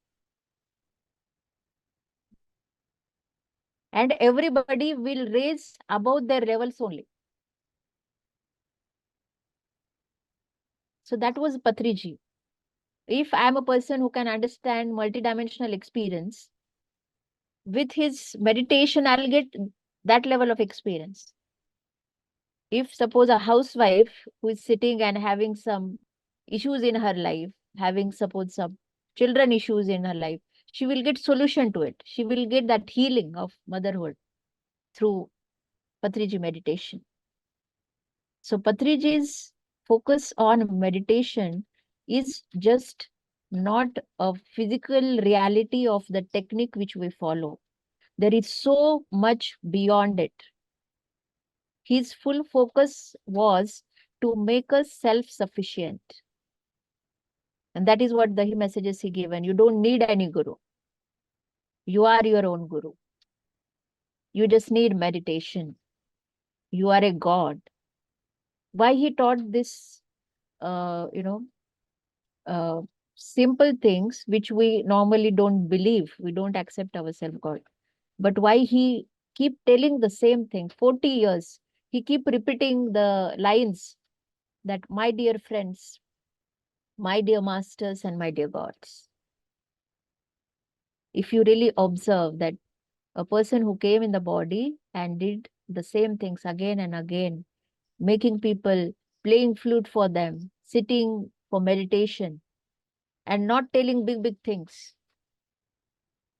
And everybody will raise above their levels only. So that was Patriji. If I am a person who can understand multidimensional experience, with his meditation, I'll get that level of experience. If suppose a housewife who is sitting and having some issues in her life, having suppose some children issues in her life, she will get solution to it. She will get that healing of motherhood through Patriji meditation. So Patriji's focus on meditation is just not a physical reality of the technique which we follow. There is so much beyond it. His full focus was to make us self-sufficient. And that is what the messages he given. You don't need any guru. You are your own guru. You just need meditation. You are a god. Why he taught this, uh, simple things which we normally don't believe. We don't accept ourselves God. But why he keep telling the same thing? 40 years. He keep repeating the lines that, my dear friends, my dear masters, and my dear gods. If you really observe that a person who came in the body and did the same things again and again, making people, playing flute for them, sitting for meditation, and not telling big things.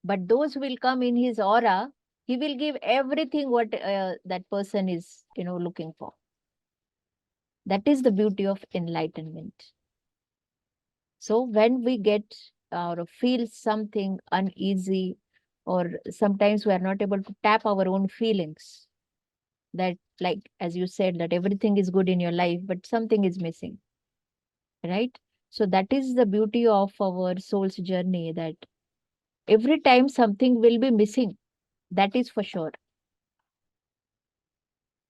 But those who will come in his aura, he will give everything what that person is, looking for. That is the beauty of enlightenment. So when we get or feel something uneasy or sometimes we are not able to tap our own feelings. That, like, as you said, that everything is good in your life, but something is missing, right? So that is the beauty of our soul's journey, that every time something will be missing, that is for sure.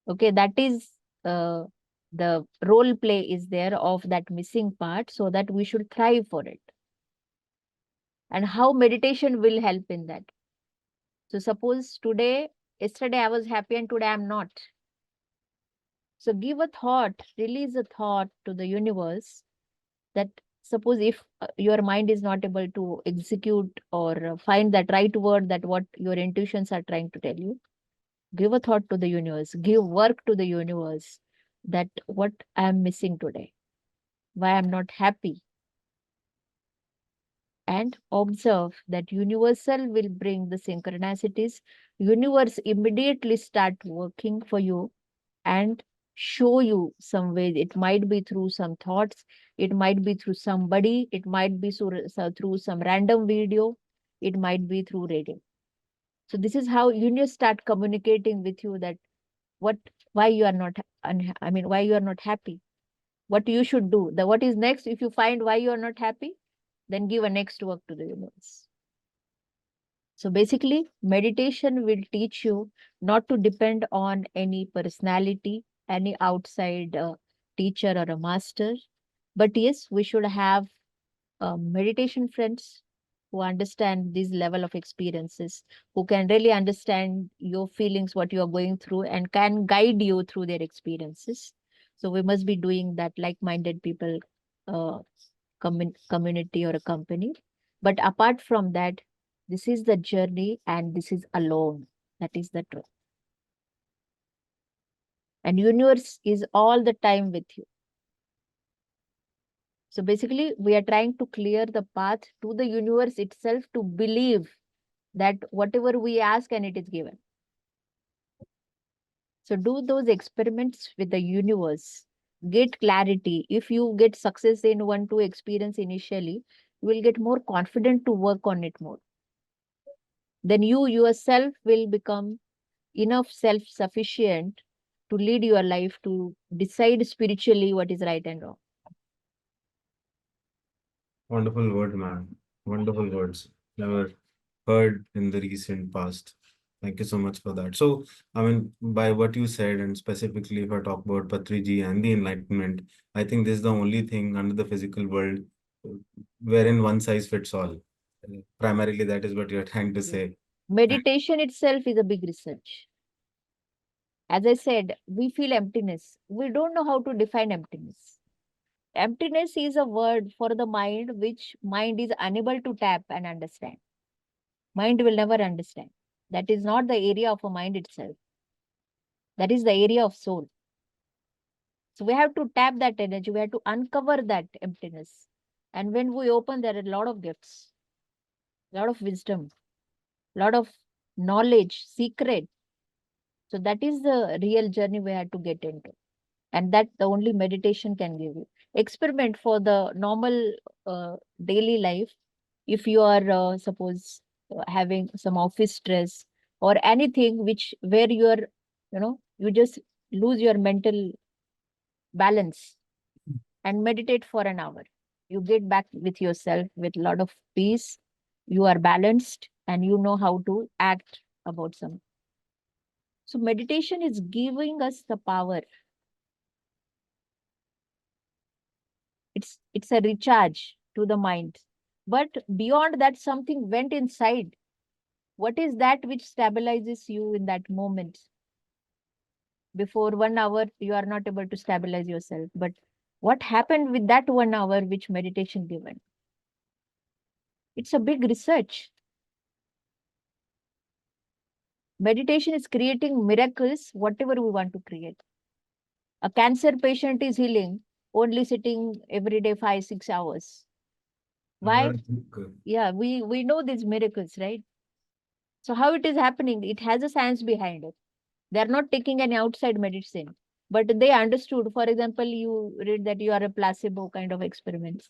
Okay, that is the role play is there of that missing part, so that we should thrive for it. And how meditation will help in that. So suppose yesterday I was happy and today I'm not. So give a thought, release a thought to the universe that suppose if your mind is not able to execute or find that right word, that what your intuitions are trying to tell you, give a thought to the universe, give work to the universe, that what I am missing today, why I'm not happy. And observe that universal will bring the synchronicities. Universe immediately start working for you and show you some way. It might be through some thoughts, it might be through somebody, it might be through some random video, it might be through radio. So this is how universe start communicating with you, that why you are not why you are not happy, what you should do, what is next. If you find why you are not happy, then give a next work to the universe. So basically, meditation will teach you not to depend on any personality, any outside teacher or a master. But yes, we should have meditation friends who understand this level of experiences, who can really understand your feelings, what you are going through, and can guide you through their experiences. So we must be doing that, like-minded people, community or a company. But apart from that, this is the journey and this is alone. That is the truth. And universe is all the time with you. So basically, we are trying to clear the path to the universe itself to believe that whatever we ask and it is given. So do those experiments with the universe. Get clarity. If you get success in 1-2 experience initially, you will get more confident to work on it more. Then you yourself will become enough self-sufficient to lead your life, to decide spiritually what is right and wrong. Wonderful word, ma'am. Wonderful words. Never heard in the recent past. Thank you so much for that. So, by what you said, and specifically if I talk about Patriji and the enlightenment, I think this is the only thing under the physical world wherein one size fits all. Primarily, that is what you're trying to say. Meditation itself is a big research. As I said, we feel emptiness. We don't know how to define emptiness. Emptiness is a word for the mind which mind is unable to tap and understand. Mind will never understand. That is not the area of a mind itself. That is the area of soul. So we have to tap that energy. We have to uncover that emptiness. And when we open, there are a lot of gifts, a lot of wisdom, a lot of knowledge, secret. So that is the real journey we have to get into. And that the only meditation can give you. Experiment for the normal daily life. If you are suppose having some office stress or anything where you are, you just lose your mental balance, and meditate for an hour. You get back with yourself with a lot of peace. You are balanced and you know how to act about something. So meditation is giving us the power. It's a recharge to the mind. But beyond that, something went inside. What is that which stabilizes you in that moment? Before 1 hour, you are not able to stabilize yourself. But what happened with that 1 hour which meditation given? It's a big research. Meditation is creating miracles, whatever we want to create. A cancer patient is healing, only sitting every day 5-6 hours. Why? Yeah, we know these miracles, right? So how it is happening? It has a science behind it. They are not taking any outside medicine, but they understood. For example, you read that you are a placebo kind of experiments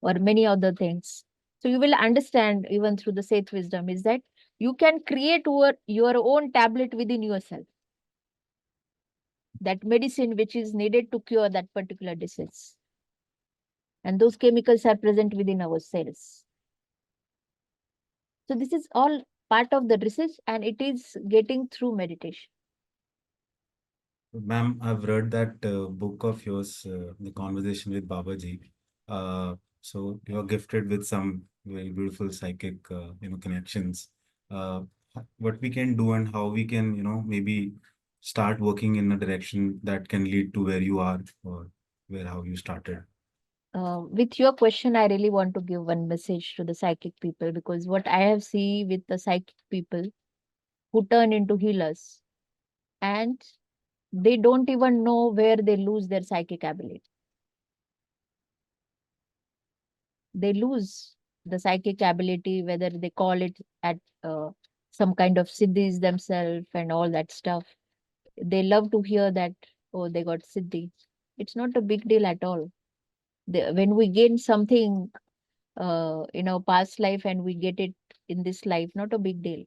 or many other things. So you will understand even through the Seth wisdom is that you can create your own tablet within yourself. That medicine which is needed to cure that particular disease. And those chemicals are present within our cells. So this is all part of the research, and it is getting through meditation. Ma'am, I've read that book of yours, The Conversation with Babaji. So you're gifted with some very beautiful psychic, connections. What we can do and how we can, maybe start working in a direction that can lead to where you are or how you started. With your question, I really want to give one message to the psychic people, because what I have seen with the psychic people who turn into healers, and they don't even know where they lose their psychic ability. They lose the psychic ability, whether they call it at some kind of siddhis themselves and all that stuff. They love to hear that, oh, they got siddhi. It's not a big deal at all. When we gain something in our past life and we get it in this life, not a big deal.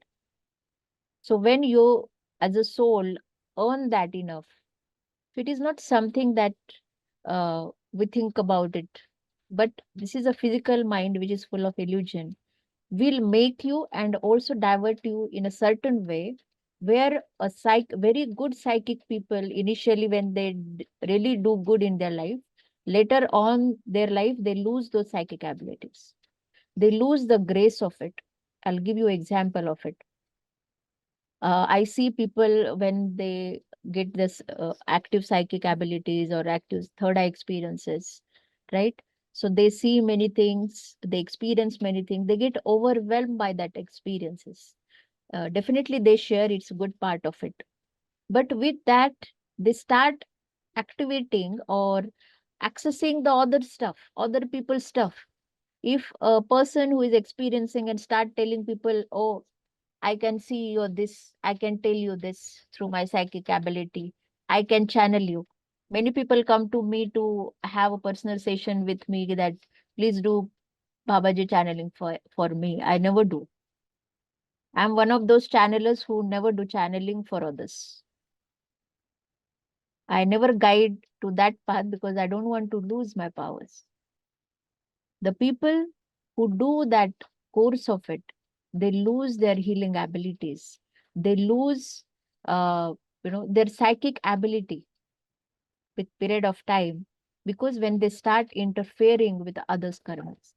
So when you, as a soul, earn that enough, it is not something that we think about it. But this is a physical mind which is full of illusion. Will make you and also divert you in a certain way, where very good psychic people initially, when they really do good in their life, later on their life they lose those psychic abilities. They lose the grace of it. I'll give you example of it. I see people when they get this active psychic abilities or active third eye experiences, right? So they see many things, they experience many things, they get overwhelmed by that experiences. Definitely they share, it's a good part of it. But with that, they start activating or accessing the other stuff, other people's stuff. If a person who is experiencing and start telling people, oh, I can see you this, I can tell you this through my psychic ability, I can channel you. Many people come to me to have a personal session with me that please do Babaji channeling for me. I never do. I'm one of those channelers who never do channeling for others. I never guide to that path because I don't want to lose my powers. The people who do that course of it, they lose their healing abilities. They lose, their psychic ability with period of time, because when they start interfering with others' karmas.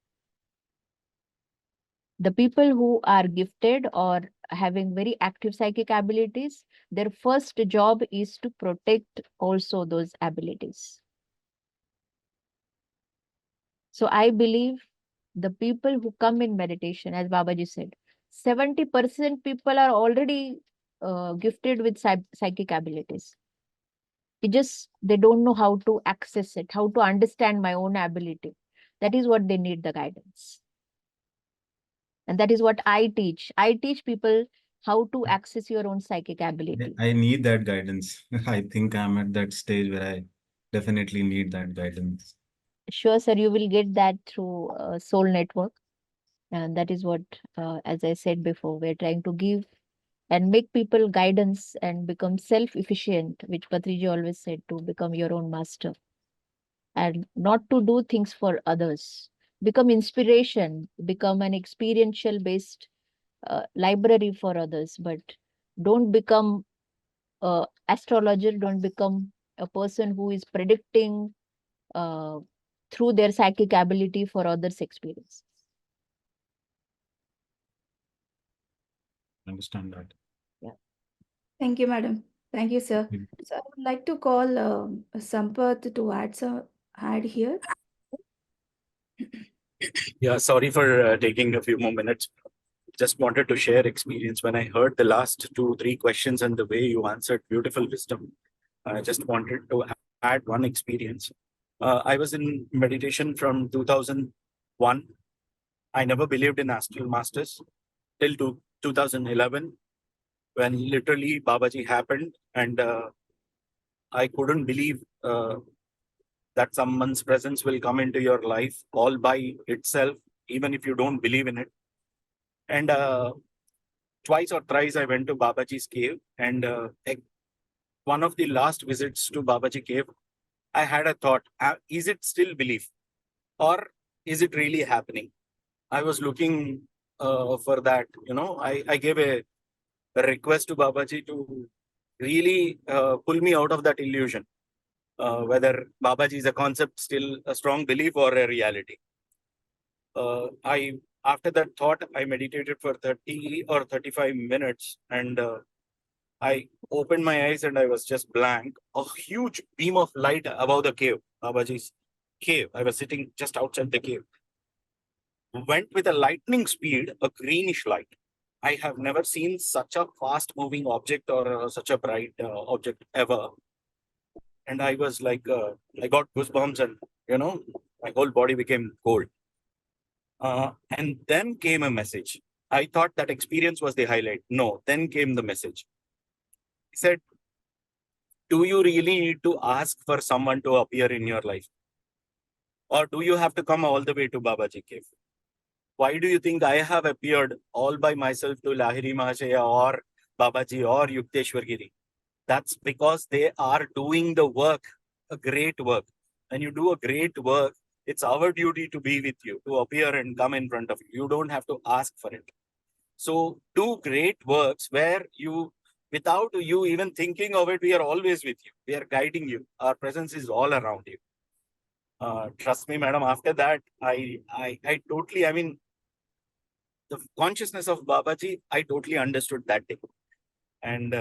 The people who are gifted or having very active psychic abilities, their first job is to protect also those abilities. So I believe the people who come in meditation, as Babaji said, 70% people are already gifted with psychic abilities. They don't know how to access it, how to understand my own ability. That is what they need, the guidance. And that is what I teach. I teach people how to access your own psychic ability. I need that guidance. I think I'm at that stage where I definitely need that guidance. Sure, sir, you will get that through Soul Network. And that is what, as I said before, we're trying to give and make people guidance and become self-efficient, which Patriji always said, to become your own master and not to do things for others. Become inspiration, become an experiential based library for others, but don't become a astrologer, don't become a person who is predicting through their psychic ability for others' experience. Understand that. Yeah. Thank you, madam. Thank you, sir. So I would like to call Sampath to add here. Yeah, sorry for taking a few more minutes. Just wanted to share experience when I heard the last 2-3 questions and the way you answered, beautiful wisdom. I just wanted to add one experience. I was in meditation from 2001. I never believed in astral masters till 2011, when literally Babaji happened, and I couldn't believe that someone's presence will come into your life all by itself even if you don't believe in it. And twice or thrice I went to Babaji's cave, and one of the last visits to Babaji cave, I had a thought, is it still belief or is it really happening? I was looking for that, I gave a request to Babaji to really pull me out of that illusion, whether Babaji is a concept still a strong belief or a reality. After that thought, I meditated for 30 or 35 minutes, and I opened my eyes and I was just blank. A huge beam of light above the cave, Babaji's cave. I was sitting just outside the cave. Went with a lightning speed, a greenish light. I have never seen such a fast moving object or such a bright object ever. And I was like, I got goosebumps, and my whole body became cold. And then came a message. I thought that experience was the highlight. No, then came the message. He said, do you really need to ask for someone to appear in your life? Or do you have to come all the way to Babaji cave? Why do you think I have appeared all by myself to Lahiri Mahashaya or Babaji or Yukteswar Giri? That's because they are doing the work, a great work. When you do a great work, it's our duty to be with you, to appear and come in front of you. You don't have to ask for it. So do great works where you, without you even thinking of it, we are always with you. We are guiding you. Our presence is all around you. Trust me, madam, after that, I totally, the consciousness of Babaji, I totally understood that day. And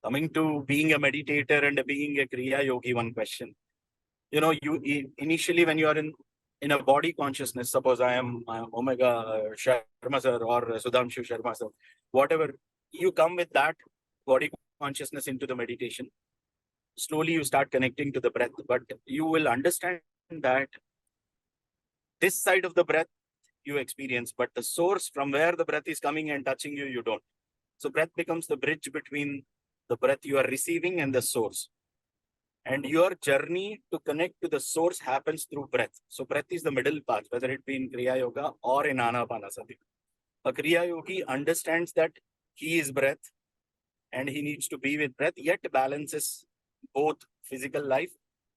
coming to being a meditator and being a Kriya Yogi, one question. You initially, when you are in a body consciousness, suppose I am Omega Sharma sir or Sudhamshu Sharma sir, whatever, you come with that body consciousness into the meditation. Slowly you start connecting to the breath, but you will understand that this side of the breath you experience, but the source from where the breath is coming and touching you, you don't. So breath becomes the bridge between the breath you are receiving and the source. And your journey to connect to the source happens through breath. So breath is the middle path, whether it be in Kriya Yoga or in Anapanasati. A Kriya Yogi understands that he is breath and he needs to be with breath, yet balances both physical life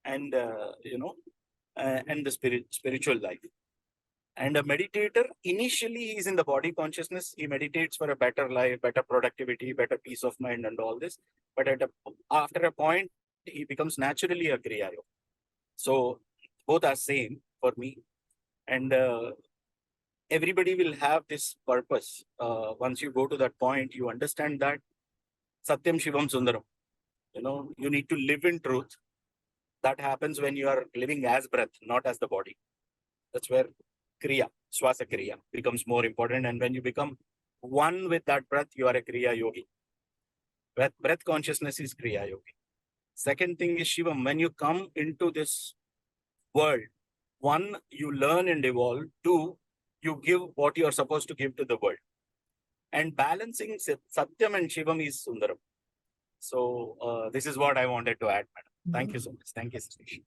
and, and the spiritual life. And a meditator, initially he is in the body consciousness. He meditates for a better life, better productivity, better peace of mind and all this. But after a point, he becomes naturally a Kriya Yoga. So both are same for me. And everybody will have this purpose. Once you go to that point, you understand that Satyam Shivam Sundaram. You need to live in truth. That happens when you are living as breath, not as the body. That's where Kriya, Swasa Kriya becomes more important. And when you become one with that breath, you are a Kriya Yogi. Breath consciousness is Kriya Yogi. Second thing is Shivam. When you come into this world, one, you learn and evolve. Two, you give what you are supposed to give to the world. And balancing Satyam and Shivam is Sundaram. So this is what I wanted to add, madam. Thank you so much. Thank you, Satish.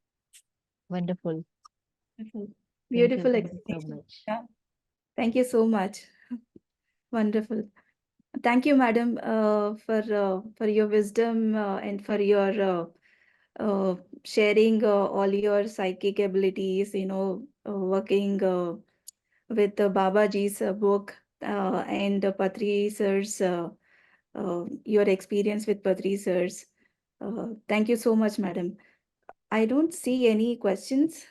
Wonderful. Beautiful Thank you so explanation. much. Yeah. Thank you so much. Wonderful. Thank you, madam, for your wisdom and for your sharing all your psychic abilities. Working with Babaji's book and Patri sir's your experience with Patri sir's. Thank you so much, madam. I don't see any questions.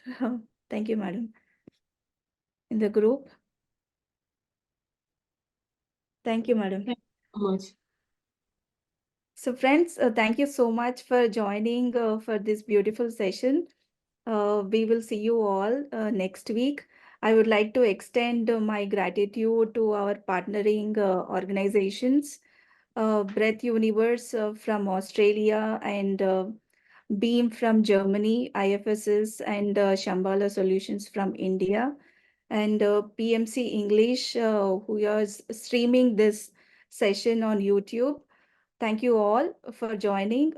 Thank you, madam. In the group. Thank you, madam. Thank you so much. So friends, thank you so much for joining for this beautiful session. We will see you all next week. I would like to extend my gratitude to our partnering organizations, Breath Universe from Australia and Beam from Germany, IFSS and Shambhala Solutions from India, and PMC English, who is streaming this session on YouTube. Thank you all for joining.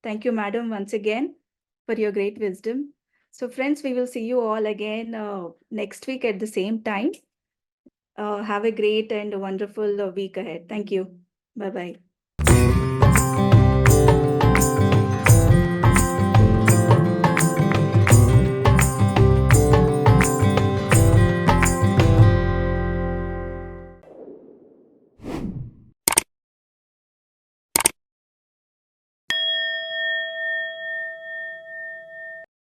Thank you, madam, once again for your great wisdom. So So friends, we will see you all again next week at the same time. Have a great and wonderful week ahead. Thank you. Bye-bye.